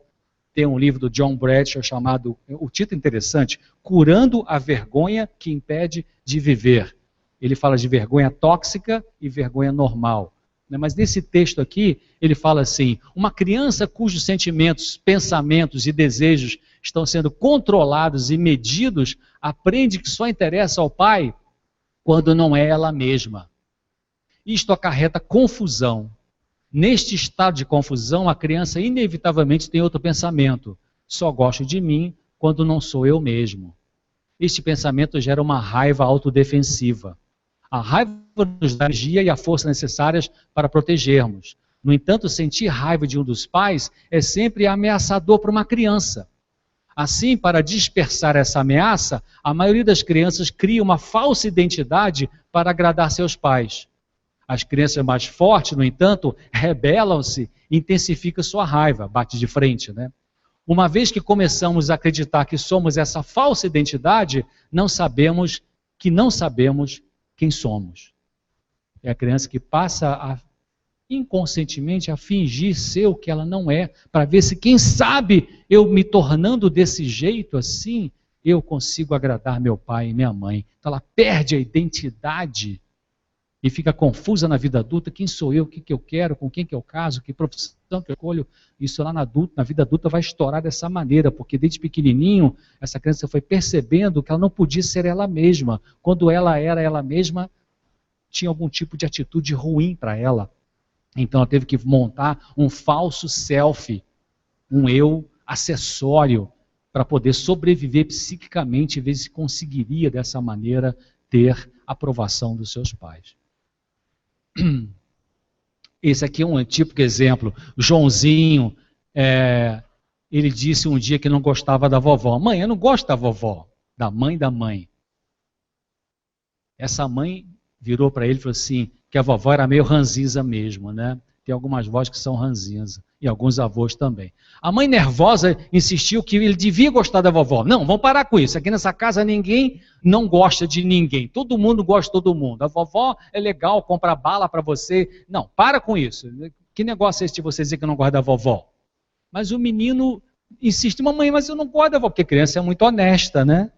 Tem um livro do John Bradshaw chamado, o título é interessante, Curando a Vergonha que Impede de Viver. Ele fala de vergonha tóxica e vergonha normal. Mas nesse texto aqui, ele fala assim, uma criança cujos sentimentos, pensamentos e desejos estão sendo controlados e medidos, aprende que só interessa ao pai quando não é ela mesma. Isto acarreta confusão. Neste estado de confusão, a criança inevitavelmente tem outro pensamento. Só gosto de mim quando não sou eu mesmo. Este pensamento gera uma raiva autodefensiva. A raiva nos dá a energia e a força necessárias para protegermos. No entanto, sentir raiva de um dos pais é sempre ameaçador para uma criança. Assim, para dispersar essa ameaça, a maioria das crianças cria uma falsa identidade para agradar seus pais. As crianças mais fortes, no entanto, rebelam-se e intensificam sua raiva, bate de frente, né? Uma vez que começamos a acreditar que somos essa falsa identidade, não sabemos quem somos. É a criança que passa inconscientemente a fingir ser o que ela não é, para ver se, quem sabe, eu me tornando desse jeito assim, eu consigo agradar meu pai e minha mãe. Então ela perde a identidade e fica confusa na vida adulta. Quem sou eu? O que eu quero? Com quem que eu caso? Que profissão que eu escolho? Isso lá na vida adulta vai estourar dessa maneira, porque desde pequenininho, essa criança foi percebendo que ela não podia ser ela mesma. Quando ela era ela mesma, tinha algum tipo de atitude ruim para ela. Então ela teve que montar um falso self, um eu acessório, para poder sobreviver psiquicamente e ver se conseguiria dessa maneira ter aprovação dos seus pais. Esse aqui é um típico exemplo. Joãozinho, ele disse um dia que não gostava da vovó. Mãe, eu não gosto da vovó, da mãe da mãe. Essa mãe virou para ele e falou assim, que a vovó era meio ranzinza mesmo, né? Tem algumas vós que são ranzinhas, e alguns avós também. A mãe nervosa insistiu que ele devia gostar da vovó. Não, vamos parar com isso. Aqui nessa casa ninguém não gosta de ninguém. Todo mundo gosta de todo mundo. A vovó é legal, compra bala para você. Não, para com isso. Que negócio é esse de você dizer que não gosta da vovó? Mas o menino insiste, mamãe, mas eu não gosto da vovó, porque a criança é muito honesta, né?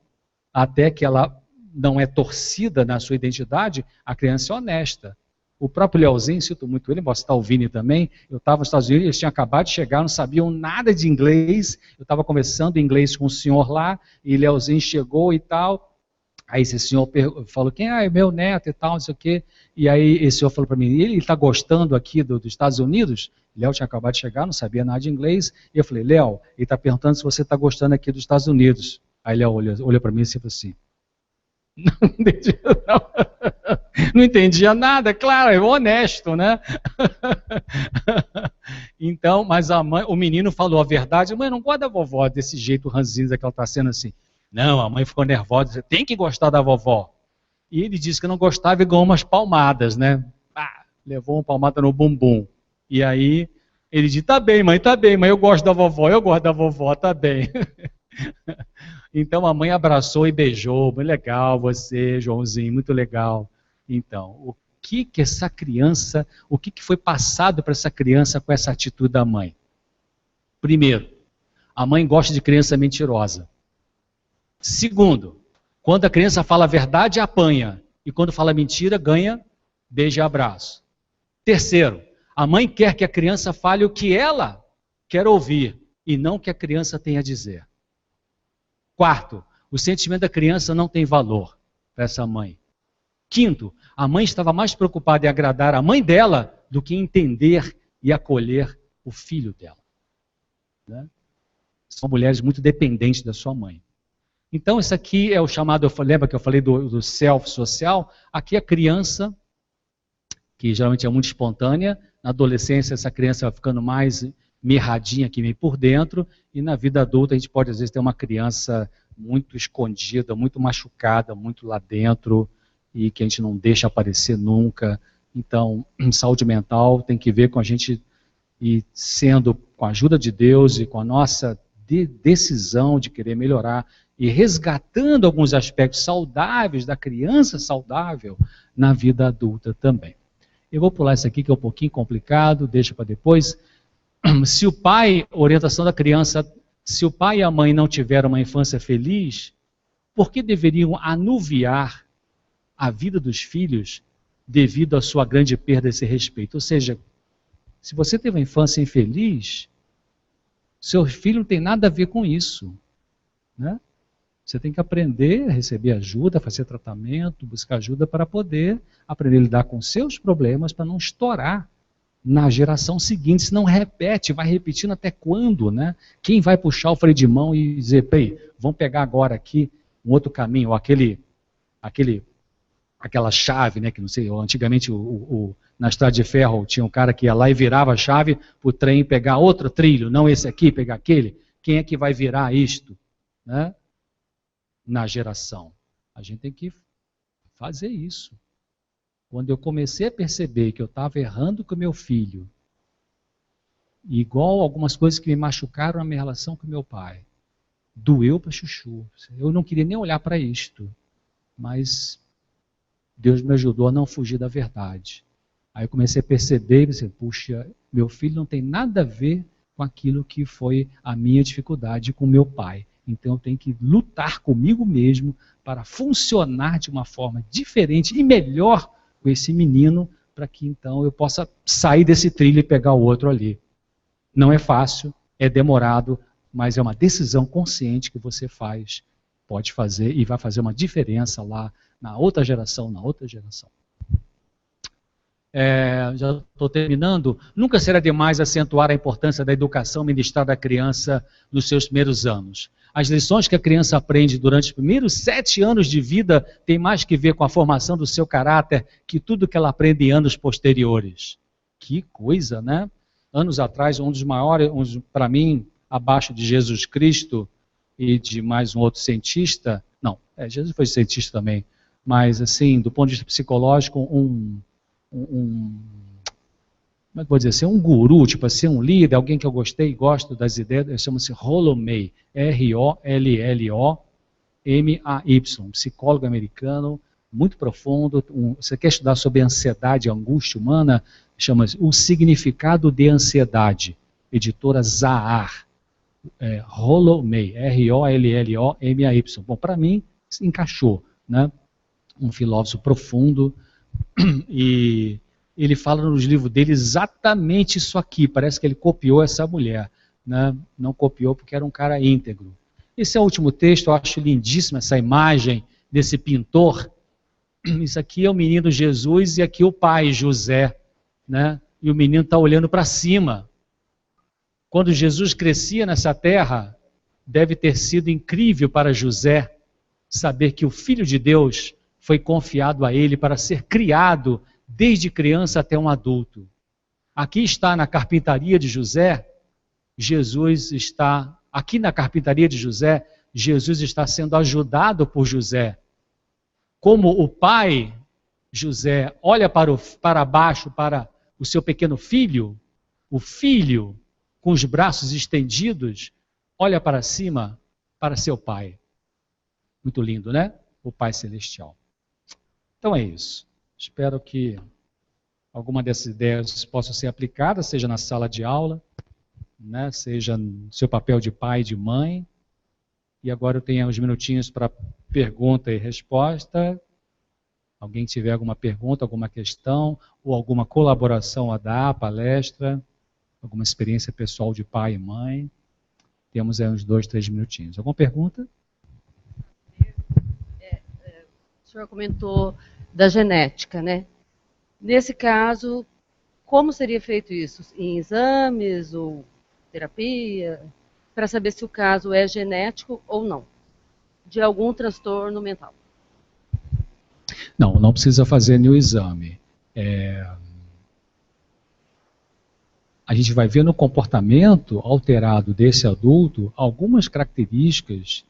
Até que ela não é torcida na sua identidade, a criança é honesta. O próprio Leozinho, cito muito ele, posso citar o Vini também, eu estava nos Estados Unidos, eles tinham acabado de chegar, não sabiam nada de inglês, eu estava conversando em inglês com o senhor lá, e Leozinho chegou e tal, aí esse senhor falou, quem é meu neto e tal, não sei o quê, e aí esse senhor falou para mim, ele está gostando aqui dos Estados Unidos? Léo tinha acabado de chegar, não sabia nada de inglês, e eu falei, Léo, ele está perguntando se você está gostando aqui dos Estados Unidos. Aí Léo olhou para mim e falou assim, não entendia, não entendia nada, claro, é honesto, né? Então, mas a mãe, o menino falou a verdade, mãe, não gosta da vovó desse jeito ranzinza que ela está sendo assim. Não, a mãe ficou nervosa, você tem que gostar da vovó. E ele disse que não gostava e ganhou umas palmadas, né? Levou uma palmada no bumbum. E aí ele disse, tá bem, mãe, eu gosto da vovó, tá bem. Então a mãe abraçou e beijou, muito legal você, Joãozinho, muito legal. Então, o que essa criança, o que foi passado para essa criança com essa atitude da mãe? Primeiro, a mãe gosta de criança mentirosa. Segundo, quando a criança fala a verdade, apanha. E quando fala mentira, ganha beijo e abraço. Terceiro, a mãe quer que a criança fale o que ela quer ouvir e não o que a criança tem a dizer. Quarto, o sentimento da criança não tem valor para essa mãe. Quinto, a mãe estava mais preocupada em agradar a mãe dela do que em entender e acolher o filho dela. Né? São mulheres muito dependentes da sua mãe. Então, isso aqui é o chamado, lembra que eu falei do self-social? Aqui a criança, que geralmente é muito espontânea, na adolescência essa criança vai ficando mais mirradinha aqui meio por dentro, e na vida adulta a gente pode às vezes ter uma criança muito escondida, muito machucada, muito lá dentro, e que a gente não deixa aparecer nunca. Então, saúde mental tem que ver com a gente e sendo com a ajuda de Deus e com a nossa decisão de querer melhorar e resgatando alguns aspectos saudáveis da criança saudável na vida adulta também. Eu vou pular isso aqui que é um pouquinho complicado, deixa para depois. Se o pai, orientação da criança, se o pai e a mãe não tiveram uma infância feliz, por que deveriam anuviar a vida dos filhos devido à sua grande perda a esse respeito? Ou seja, se você teve uma infância infeliz, seu filho não tem nada a ver com isso, né? Você tem que aprender a receber ajuda, fazer tratamento, buscar ajuda para poder aprender a lidar com seus problemas, para não estourar na geração seguinte, se não repete, vai repetindo até quando, né? Quem vai puxar o freio de mão e dizer, peraí, vamos pegar agora aqui um outro caminho, ou aquela chave, né, que não sei, antigamente na estrada de ferro tinha um cara que ia lá e virava a chave para o trem pegar outro trilho, não esse aqui, pegar aquele. Quem é que vai virar isto, né? Na geração. A gente tem que fazer isso. Quando eu comecei a perceber que eu estava errando com meu filho, igual algumas coisas que me machucaram na minha relação com meu pai, doeu para chuchu. Eu não queria nem olhar para isto, mas Deus me ajudou a não fugir da verdade. Aí eu comecei a perceber e pensei, puxa, meu filho não tem nada a ver com aquilo que foi a minha dificuldade com meu pai. Então eu tenho que lutar comigo mesmo para funcionar de uma forma diferente e melhor com esse menino, para que então eu possa sair desse trilho e pegar o outro ali. Não é fácil, é demorado, mas é uma decisão consciente que você faz, pode fazer e vai fazer uma diferença lá na outra geração, já estou terminando. Nunca será demais acentuar a importância da educação ministrada à criança nos seus primeiros anos. As lições que a criança aprende durante os primeiros 7 anos de vida têm mais que ver com a formação do seu caráter que tudo que ela aprende em anos posteriores. Que coisa, né? Anos atrás, um dos maiores, para mim, abaixo de Jesus Cristo e de mais um outro cientista, não, Jesus foi cientista também, mas assim, do ponto de vista psicológico, um como é que vou dizer assim, um guru, tipo assim, um líder, alguém que eu gostei e gosto das ideias, chama-se Rollo May, R-O-L-L-O-M-A-Y, psicólogo americano, muito profundo. Você quer estudar sobre ansiedade, angústia humana? Chama-se O Significado de Ansiedade, editora Zahar. Rollo May, R-O-L-L-O-M-A-Y. Bom, para mim, encaixou, né? Um filósofo profundo, e ele fala nos livros dele exatamente isso aqui. Parece que ele copiou essa mulher, né? Não copiou porque era um cara íntegro. Esse é o último texto, eu acho lindíssima essa imagem desse pintor. Isso aqui é o menino Jesus e aqui o pai José, né? E o menino está olhando para cima. Quando Jesus crescia nessa terra, deve ter sido incrível para José saber que o Filho de Deus foi confiado a ele para ser criado desde criança até um adulto. Aqui está na carpintaria de José, Jesus está, aqui na carpintaria de José, Jesus está sendo ajudado por José. Como o pai, José, olha para baixo, para o seu pequeno filho, o filho, com os braços estendidos, olha para cima, para seu pai. Muito lindo, né? O Pai Celestial. Então é isso. Espero que alguma dessas ideias possa ser aplicada, seja na sala de aula, né? Seja no seu papel de pai e de mãe. E agora eu tenho uns minutinhos para pergunta e resposta. Alguém tiver alguma pergunta, alguma questão, ou alguma colaboração a dar, palestra, alguma experiência pessoal de pai e mãe. Temos aí uns 2, 3 minutinhos. Alguma pergunta? O senhor comentou da genética, né? Nesse caso, como seria feito isso? Em exames ou terapia? Para saber se o caso é genético ou não, de algum transtorno mental. Não precisa fazer nenhum exame. A gente vai ver no comportamento alterado desse adulto algumas características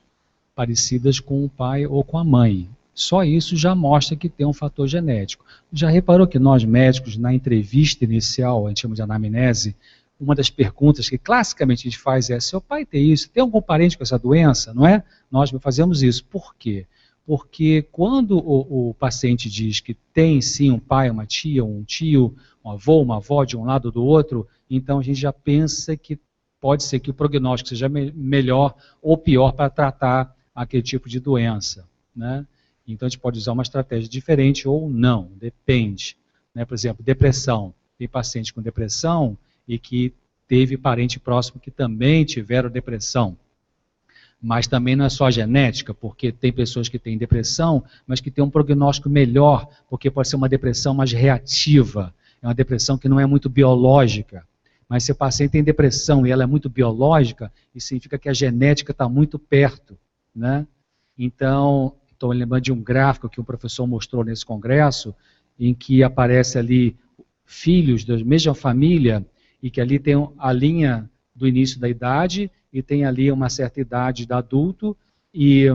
parecidas com o pai ou com a mãe. Só isso já mostra que tem um fator genético. Já reparou que nós médicos, na entrevista inicial, a gente chama de anamnese, uma das perguntas que classicamente a gente faz é: seu pai tem isso? Tem algum parente com essa doença? Não é? Nós fazemos isso. Por quê? Porque quando o paciente diz que tem sim um pai, uma tia, um tio, um avô, uma avó de um lado ou do outro, então a gente já pensa que pode ser que o prognóstico seja melhor ou pior para tratar aquele tipo de doença, né? Então a gente pode usar uma estratégia diferente ou não, depende, né? Por exemplo, depressão. Tem paciente com depressão e que teve parente próximo que também tiveram depressão. Mas também não é só genética, porque tem pessoas que têm depressão, mas que têm um prognóstico melhor, porque pode ser uma depressão mais reativa, é uma depressão que não é muito biológica. Mas se o paciente tem depressão e ela é muito biológica, isso significa que a genética está muito perto, né? Então, estou lembrando de um gráfico que o professor mostrou nesse congresso, em que aparece ali filhos da mesma família, e que ali tem a linha do início da idade, e tem ali uma certa idade do adulto, e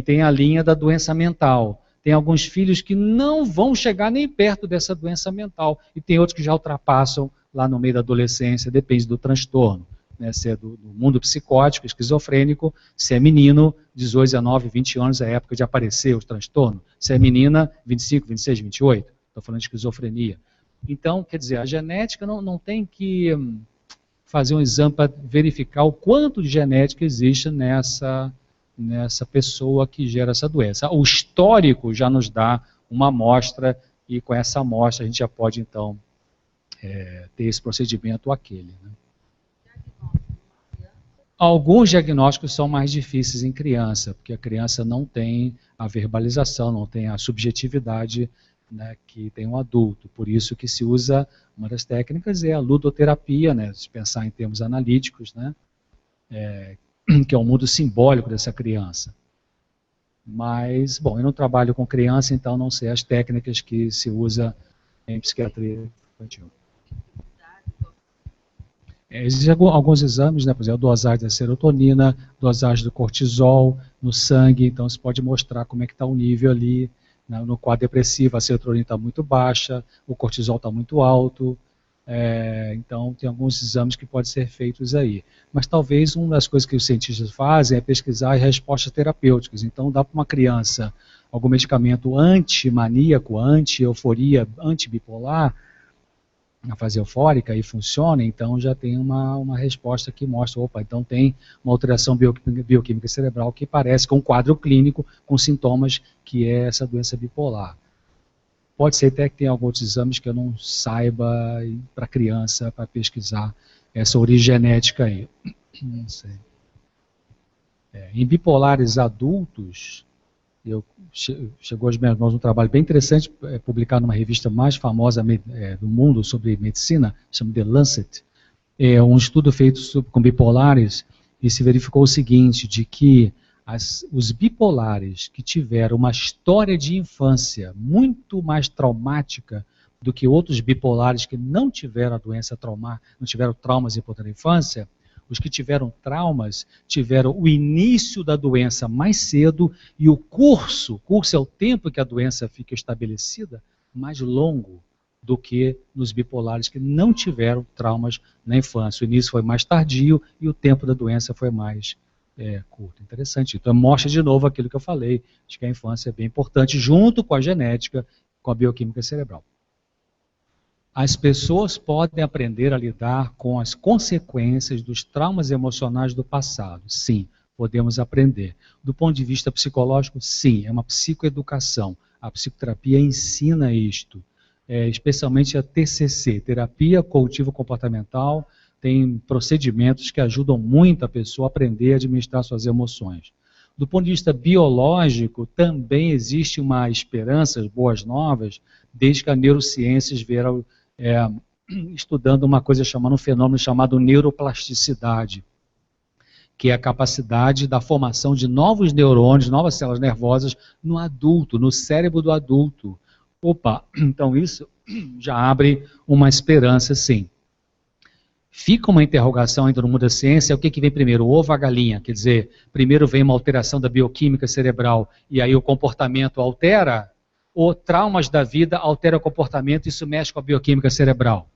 tem a linha da doença mental. Tem alguns filhos que não vão chegar nem perto dessa doença mental, e tem outros que já ultrapassam lá no meio da adolescência, depende do transtorno, né? Se é do mundo psicótico, esquizofrênico, se é menino, 18, 19, 20 anos é a época de aparecer os transtornos, se é menina, 25, 26, 28, estou falando de esquizofrenia. Então, quer dizer, a genética não tem que fazer um exame para verificar o quanto de genética existe nessa pessoa que gera essa doença. O histórico já nos dá uma amostra, e com essa amostra a gente já pode, então, ter esse procedimento ou aquele, né? Alguns diagnósticos são mais difíceis em criança, porque a criança não tem a verbalização, não tem a subjetividade, né, que tem um adulto. Por isso que se usa, uma das técnicas é a ludoterapia, né, se pensar em termos analíticos, né, que é o mundo simbólico dessa criança. Mas, bom, eu não trabalho com criança, então não sei as técnicas que se usa em psiquiatria infantil. Existem alguns exames, né, por exemplo, dosagem da serotonina, dosagem do cortisol no sangue, então você pode mostrar como é que está o nível ali, No quadro depressivo, a serotonina está muito baixa, o cortisol está muito alto, então tem alguns exames que podem ser feitos aí. Mas talvez uma das coisas que os cientistas fazem é pesquisar as respostas terapêuticas. Então dá para uma criança algum medicamento antimaníaco, anti-euforia, antibipolar, a fase eufórica e funciona, então já tem uma resposta que mostra, opa, então tem uma alteração bioquímica cerebral que parece com um quadro clínico com sintomas que é essa doença bipolar. Pode ser até que tenha alguns outros exames que eu não saiba para criança, para pesquisar essa origem genética aí. Não sei. Em bipolares adultos, chegou às minhas mãos um trabalho bem interessante, publicado numa revista mais famosa do mundo sobre medicina, chama The Lancet. É um estudo feito com bipolares e se verificou o seguinte, de que os bipolares que tiveram uma história de infância muito mais traumática do que outros bipolares que não tiveram a doença não tiveram traumas em infância, os que tiveram traumas tiveram o início da doença mais cedo e o curso é o tempo que a doença fica estabelecida, mais longo do que nos bipolares que não tiveram traumas na infância. O início foi mais tardio e o tempo da doença foi mais curto. Interessante. Então mostra de novo aquilo que eu falei, de que a infância é bem importante, junto com a genética, com a bioquímica cerebral. As pessoas podem aprender a lidar com as consequências dos traumas emocionais do passado. Sim, podemos aprender. Do ponto de vista psicológico, sim, é uma psicoeducação. A psicoterapia ensina isto, especialmente a TCC, Terapia Cognitivo-Comportamental, tem procedimentos que ajudam muito a pessoa a aprender a administrar suas emoções. Do ponto de vista biológico, também existe uma esperança, boas novas, desde que a neurociências vieram estudando um fenômeno chamado neuroplasticidade, que é a capacidade da formação de novos neurônios, novas células nervosas no adulto, no cérebro do adulto. Opa, então isso já abre uma esperança, sim. Fica uma interrogação ainda no mundo da ciência, o que vem primeiro, o ovo ou a galinha? Quer dizer, primeiro vem uma alteração da bioquímica cerebral e aí o comportamento altera, ou traumas da vida alteram o comportamento e isso mexe com a bioquímica cerebral?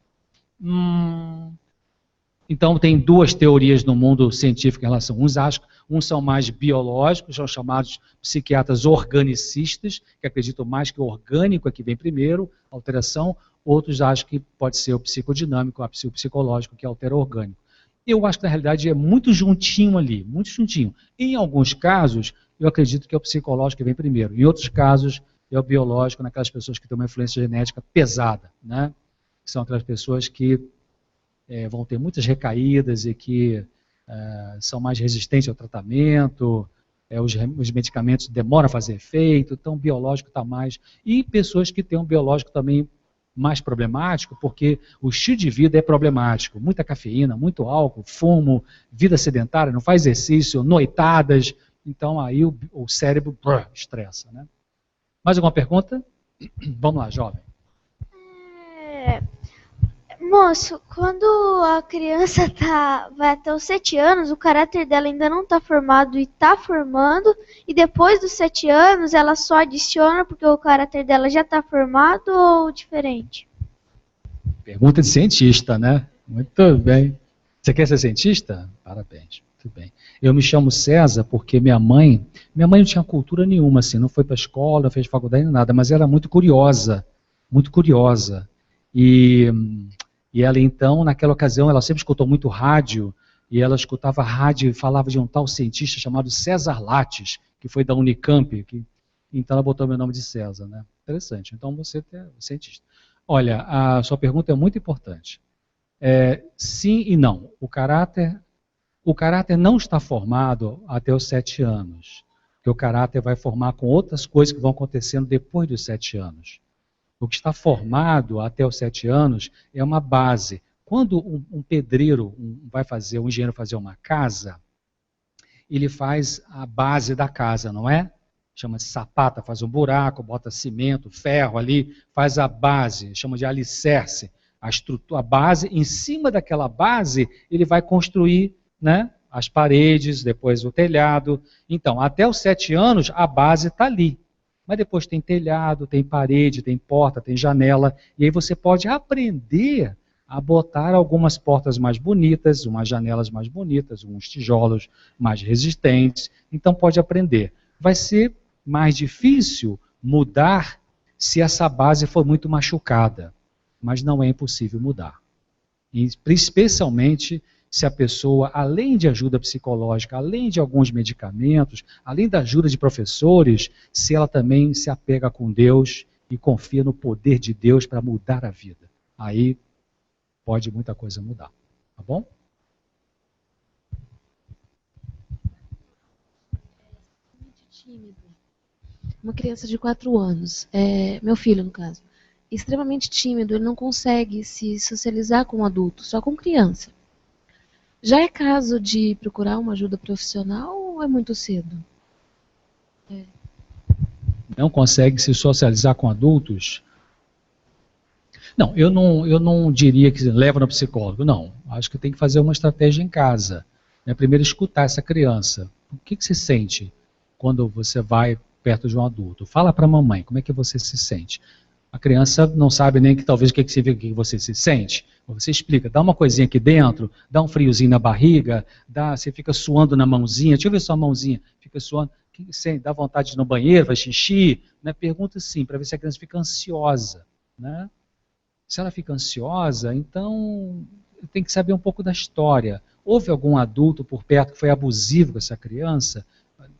Então tem duas teorias no mundo científico em relação. Uns são mais biológicos, são chamados psiquiatras organicistas, que acreditam mais que o orgânico é que vem primeiro, alteração. Outros acham que pode ser o psicodinâmico, o psicológico, que altera o orgânico. Eu acho que na realidade é muito juntinho ali, muito juntinho. Em alguns casos, eu acredito que é o psicológico que vem primeiro. Em outros casos, é o biológico, naquelas pessoas que têm uma influência genética pesada, né? São aquelas pessoas que vão ter muitas recaídas e que são mais resistentes ao tratamento, os medicamentos demoram a fazer efeito, então o biológico está mais... E pessoas que têm um biológico também mais problemático, porque o estilo de vida é problemático, muita cafeína, muito álcool, fumo, vida sedentária, não faz exercício, noitadas, então aí o cérebro estressa, né? Mais alguma pergunta? Vamos lá, jovem. Moço, quando a criança vai até os 7 anos, o caráter dela ainda não está formado e está formando, e depois dos 7 anos ela só adiciona porque o caráter dela já está formado ou diferente? Pergunta de cientista, né? Muito bem. Você quer ser cientista? Parabéns. Muito bem. Eu me chamo César porque minha mãe não tinha cultura nenhuma, assim, não foi para a escola, não fez faculdade, nada, mas era muito curiosa. E ela então, naquela ocasião, ela sempre escutou muito rádio, e ela escutava rádio e falava de um tal cientista chamado César Lattes, que foi da Unicamp, então ela botou meu nome de César, né? Interessante, então você é cientista. Olha, a sua pergunta é muito importante. Sim e não. O caráter não está formado até os 7 anos, porque o caráter vai formar com outras coisas que vão acontecendo depois dos 7 anos. O que está formado até os 7 anos é uma base. Quando um pedreiro um engenheiro fazer uma casa, ele faz a base da casa, não é? Chama-se sapata, faz um buraco, bota cimento, ferro ali, faz a base, chama de alicerce. A base, em cima daquela base, ele vai construir, né, as paredes, depois o telhado. Então, até os 7 anos, a base está ali. Mas depois tem telhado, tem parede, tem porta, tem janela, e aí você pode aprender a botar algumas portas mais bonitas, umas janelas mais bonitas, uns tijolos mais resistentes. Então pode aprender. Vai ser mais difícil mudar se essa base for muito machucada, mas não é impossível mudar. E especialmente se a pessoa, além de ajuda psicológica, além de alguns medicamentos, além da ajuda de professores, se ela também se apega com Deus e confia no poder de Deus para mudar a vida. Aí pode muita coisa mudar, tá bom? Muito tímido. Uma criança de 4 anos, meu filho no caso, extremamente tímido, ele não consegue se socializar com um adulto, só com criança. Já é caso de procurar uma ajuda profissional ou é muito cedo? Não consegue se socializar com adultos? Não, eu não diria que leva no psicólogo, não. Acho que tem que fazer uma estratégia em casa. Né? Primeiro escutar essa criança. O que você sente quando você vai perto de um adulto? Fala para a mamãe, como é que você se sente? A criança não sabe nem que talvez o que você se sente. Você explica, dá uma coisinha aqui dentro, dá um friozinho na barriga, você fica suando na mãozinha, deixa eu ver sua mãozinha, fica suando, dá vontade de ir no banheiro, vai xixi, né? Pergunta sim, para ver se a criança fica ansiosa. Né? Se ela fica ansiosa, então tem que saber um pouco da história. Houve algum adulto por perto que foi abusivo com essa criança?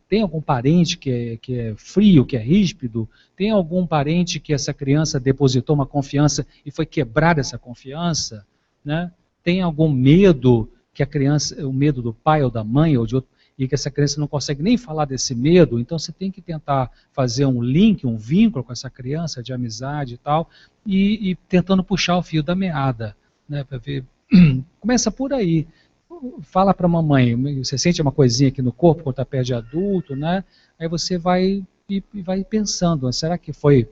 Tem algum parente que é frio, que é ríspido? Tem algum parente que essa criança depositou uma confiança e foi quebrada essa confiança? Né? Tem algum medo que a criança, o medo do pai ou da mãe, ou de outro, e que essa criança não consegue nem falar desse medo? Então você tem que tentar fazer um link, um vínculo com essa criança de amizade e tal, e tentando puxar o fio da meada, né, para ver. Começa por aí. Fala para a mamãe, você sente uma coisinha aqui no corpo quando está perto de adulto, né? Aí você vai pensando, será que foi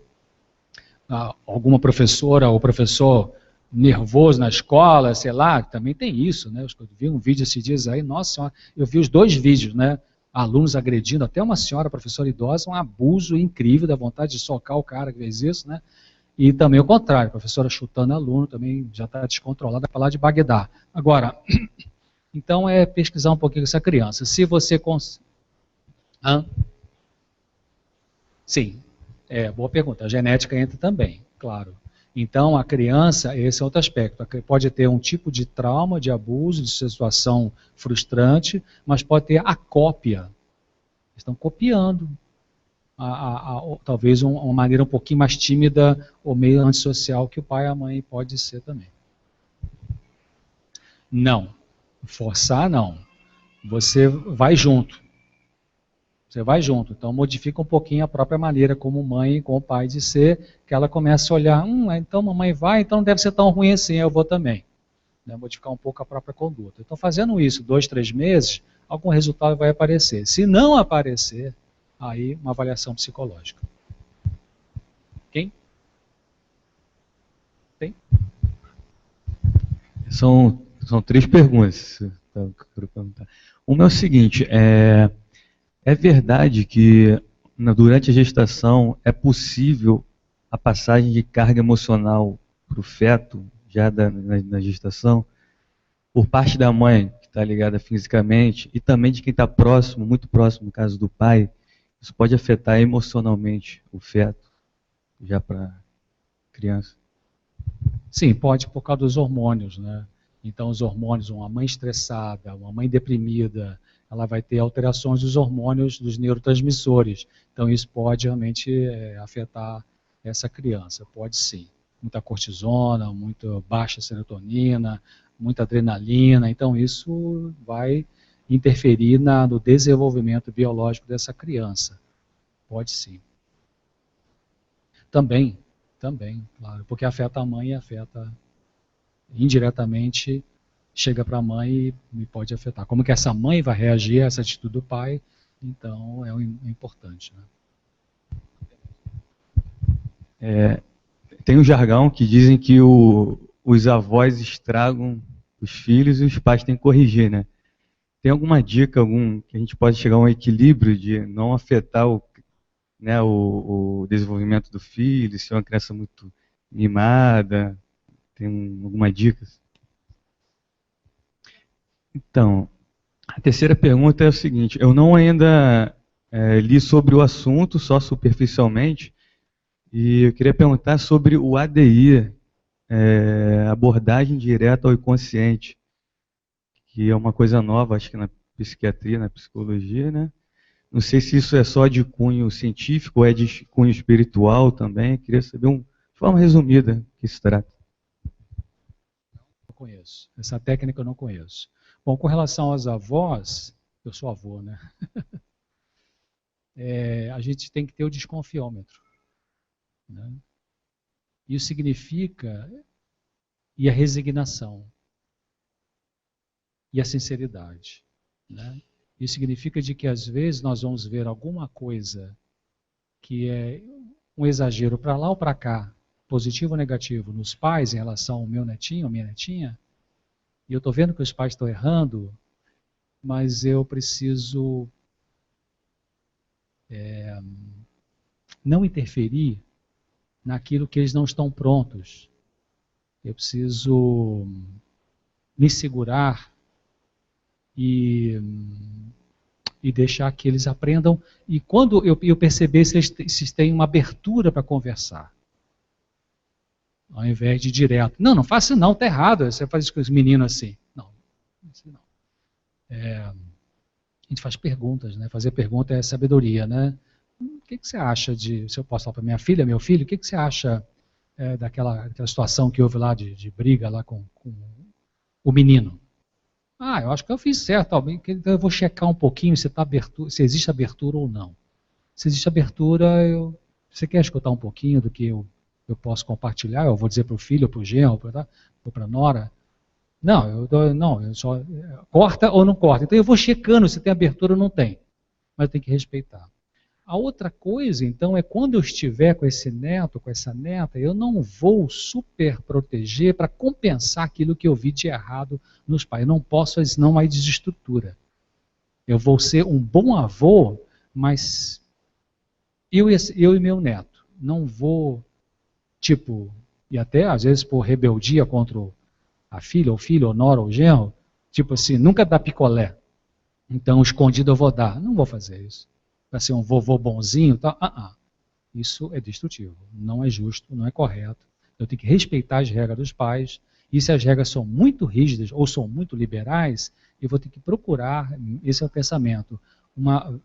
alguma professora ou professor nervoso na escola, sei lá, também tem isso, né? Eu vi um vídeo esses dias aí, nossa senhora, eu vi os 2 vídeos, né? Alunos agredindo, até uma senhora, professora idosa, um abuso incrível, da vontade de socar o cara que fez isso, né? E também o contrário, a professora chutando aluno, também já está descontrolada, para falar de Bagdá. Agora, então é pesquisar um pouquinho essa criança. Se você Sim, boa pergunta. A genética entra também, claro. Então a criança, esse é outro aspecto, pode ter um tipo de trauma, de abuso, de situação frustrante, mas pode ter a cópia. Estão copiando. Talvez uma maneira um pouquinho mais tímida ou meio antissocial que o pai e a mãe pode ser também. Não. Forçar, não. Você vai junto. Você vai junto. Então modifica um pouquinho a própria maneira como mãe e como pai de ser, que ela começa a olhar, então mamãe vai, então não deve ser tão ruim assim, eu vou também. Né? Modificar um pouco a própria conduta. Então fazendo isso 2, 3 meses, algum resultado vai aparecer. Se não aparecer, aí uma avaliação psicológica. Quem? Tem? São 3 perguntas. Uma é o seguinte, é verdade que durante a gestação é possível a passagem de carga emocional para o feto, já na gestação, por parte da mãe, que está ligada fisicamente, e também de quem está próximo, muito próximo, no caso do pai, isso pode afetar emocionalmente o feto, já para a criança? Sim, pode por causa dos hormônios, né? Então os hormônios, uma mãe estressada, uma mãe deprimida, ela vai ter alterações dos hormônios, dos neurotransmissores. Então isso pode realmente afetar essa criança, pode sim. Muita cortisona, muito baixa serotonina, muita adrenalina, então isso vai interferir no desenvolvimento biológico dessa criança. Pode sim. Também, claro, porque afeta a mãe e afeta indiretamente, chega para a mãe e pode afetar. Como que essa mãe vai reagir a essa atitude do pai, então é importante. Né? Tem um jargão que dizem que os avós estragam os filhos e os pais têm que corrigir, né? Tem alguma dica, que a gente pode chegar a um equilíbrio de não afetar né, o desenvolvimento do filho, se é uma criança muito mimada, tem alguma dica? Então, a terceira pergunta é o seguinte, eu não ainda li sobre o assunto, só superficialmente, e eu queria perguntar sobre o ADI, abordagem direta ao inconsciente, que é uma coisa nova, acho que na psiquiatria, na psicologia, né? Não sei se isso é só de cunho científico ou é de cunho espiritual também. Queria saber, de forma resumida, o que se trata. Não conheço. Essa técnica eu não conheço. Bom, com relação aos avós, eu sou avô, né? A gente tem que ter o desconfiômetro, né? Isso significa e a resignação e a sinceridade, né? Isso significa de que às vezes nós vamos ver alguma coisa que é um exagero para lá ou para cá, positivo ou negativo, nos pais em relação ao meu netinho ou minha netinha, e eu estou vendo que os pais estão errando, mas eu preciso não interferir naquilo que eles não estão prontos. Eu preciso me segurar e deixar que eles aprendam. E quando eu perceber se eles têm uma abertura para conversar, ao invés de direto. Não faça não, está errado. Você faz isso com os meninos assim. Não, assim não. A gente faz perguntas, né? Fazer pergunta é sabedoria, né? O que você acha de, se eu posso falar para minha filha, meu filho, o que você acha daquela situação que houve lá de briga lá com o menino? Eu acho que eu fiz certo, então eu vou checar um pouquinho se existe abertura ou não. Se existe abertura, você quer escutar um pouquinho do que eu posso compartilhar? Eu vou dizer para o filho, para o genro, ou para a nora? Não, eu só corta ou não corta. Então eu vou checando se tem abertura ou não tem. Mas eu tenho que respeitar. A outra coisa, então, é quando eu estiver com esse neto, com essa neta, eu não vou super proteger para compensar aquilo que eu vi de errado nos pais. Eu não posso, senão aí desestrutura. Eu vou ser um bom avô, mas eu e meu neto. Não vou, e até às vezes por rebeldia contra a filha, ou filho, ou nora, ou genro, assim, nunca dá picolé. Então, escondido eu vou dar. Não vou fazer isso. Para ser um vovô bonzinho, tal. Isso é destrutivo, não é justo, não é correto. Eu tenho que respeitar as regras dos pais, e se as regras são muito rígidas ou são muito liberais, eu vou ter que procurar, esse é o pensamento,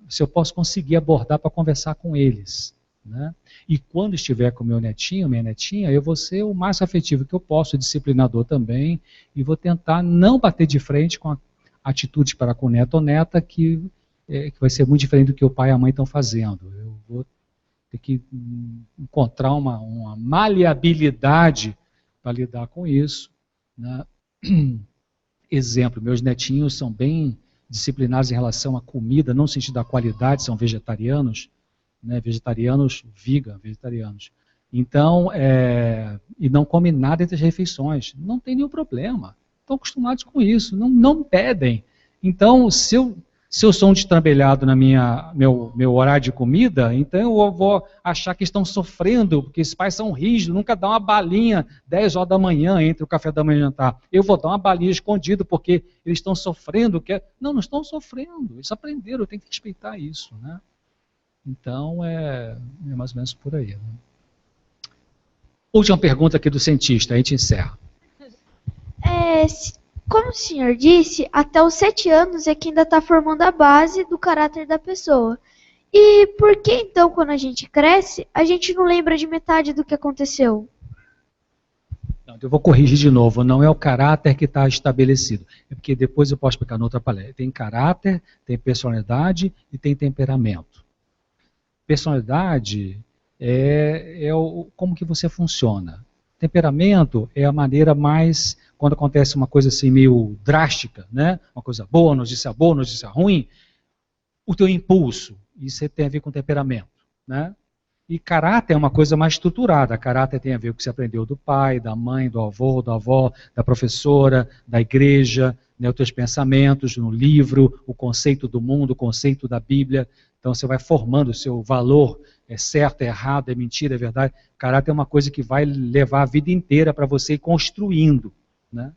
se eu posso conseguir abordar para conversar com eles, né? E quando estiver com meu netinho, minha netinha, eu vou ser o mais afetivo que eu posso, disciplinador também, e vou tentar não bater de frente com a atitude para com o neto ou neta que vai ser muito diferente do que o pai e a mãe estão fazendo. Eu vou ter que encontrar uma maleabilidade para lidar com isso, né? Exemplo, meus netinhos são bem disciplinados em relação à comida, não no sentido da qualidade, são vegetarianos, né? Vegetarianos, vegetarianos. Então, e não comem nada entre as refeições. Não tem nenhum problema. Estão acostumados com isso, não pedem. Então, se eu sou um destrambelhado no meu horário de comida, então eu vou achar que estão sofrendo, porque esses pais são rígidos, nunca dá uma balinha 10 horas da manhã entre o café da manhã e o jantar. Eu vou dar uma balinha escondida porque eles estão sofrendo. Não estão sofrendo, eles aprenderam, eu tenho que respeitar isso, né? Então é mais ou menos por aí, né? Última pergunta aqui do cientista, a gente encerra. Como o senhor disse, até os 7 anos é que ainda está formando a base do caráter da pessoa. E por que então, quando a gente cresce, a gente não lembra de metade do que aconteceu? Não, eu vou corrigir de novo, não é o caráter que está estabelecido. É porque depois eu posso explicar noutra palestra. Tem caráter, tem personalidade e tem temperamento. Personalidade como que você funciona. Temperamento é a maneira mais, quando acontece uma coisa assim meio drástica, né? Uma coisa boa, notícia ruim, o teu impulso, isso tem a ver com temperamento, né? E caráter é uma coisa mais estruturada. Caráter tem a ver com o que você aprendeu do pai, da mãe, do avô, da avó, da professora, da igreja, né? Os teus pensamentos no livro, o conceito do mundo, o conceito da Bíblia. Então você vai formando o seu valor, é certo, é errado, é mentira, é verdade. Caráter é uma coisa que vai levar a vida inteira para você ir construindo, né?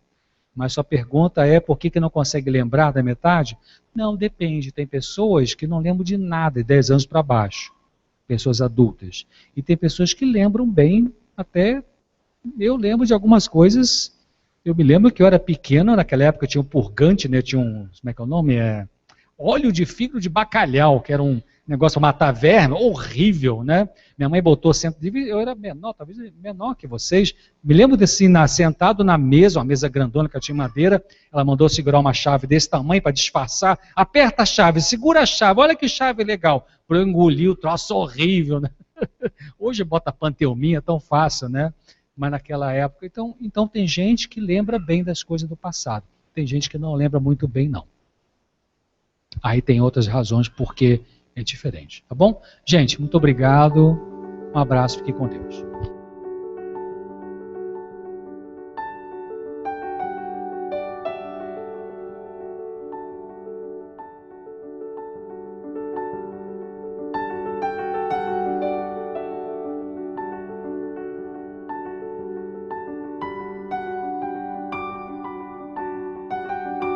Mas sua pergunta é por que não consegue lembrar da metade? Não, depende. Tem pessoas que não lembram de nada de 10 anos para baixo. Pessoas adultas. E tem pessoas que lembram bem, até eu lembro de algumas coisas. Eu me lembro que eu era pequeno, naquela época tinha um purgante, né? Tinha um, como é que é o nome? Óleo de fígado de bacalhau, que era um negócio para matar verme, horrível, né? Minha mãe botou eu era menor, talvez menor que vocês. Me lembro de assim, sentado na mesa, uma mesa grandona que eu tinha em madeira, ela mandou segurar uma chave desse tamanho para disfarçar. Aperta a chave, segura a chave, olha que chave legal. Para eu engolir o troço horrível, né? Hoje bota panteuminha, tão fácil, né? Mas naquela época, então tem gente que lembra bem das coisas do passado. Tem gente que não lembra muito bem, não. Aí tem outras razões porque é diferente, tá bom? Gente, muito obrigado. Um abraço, fique com Deus.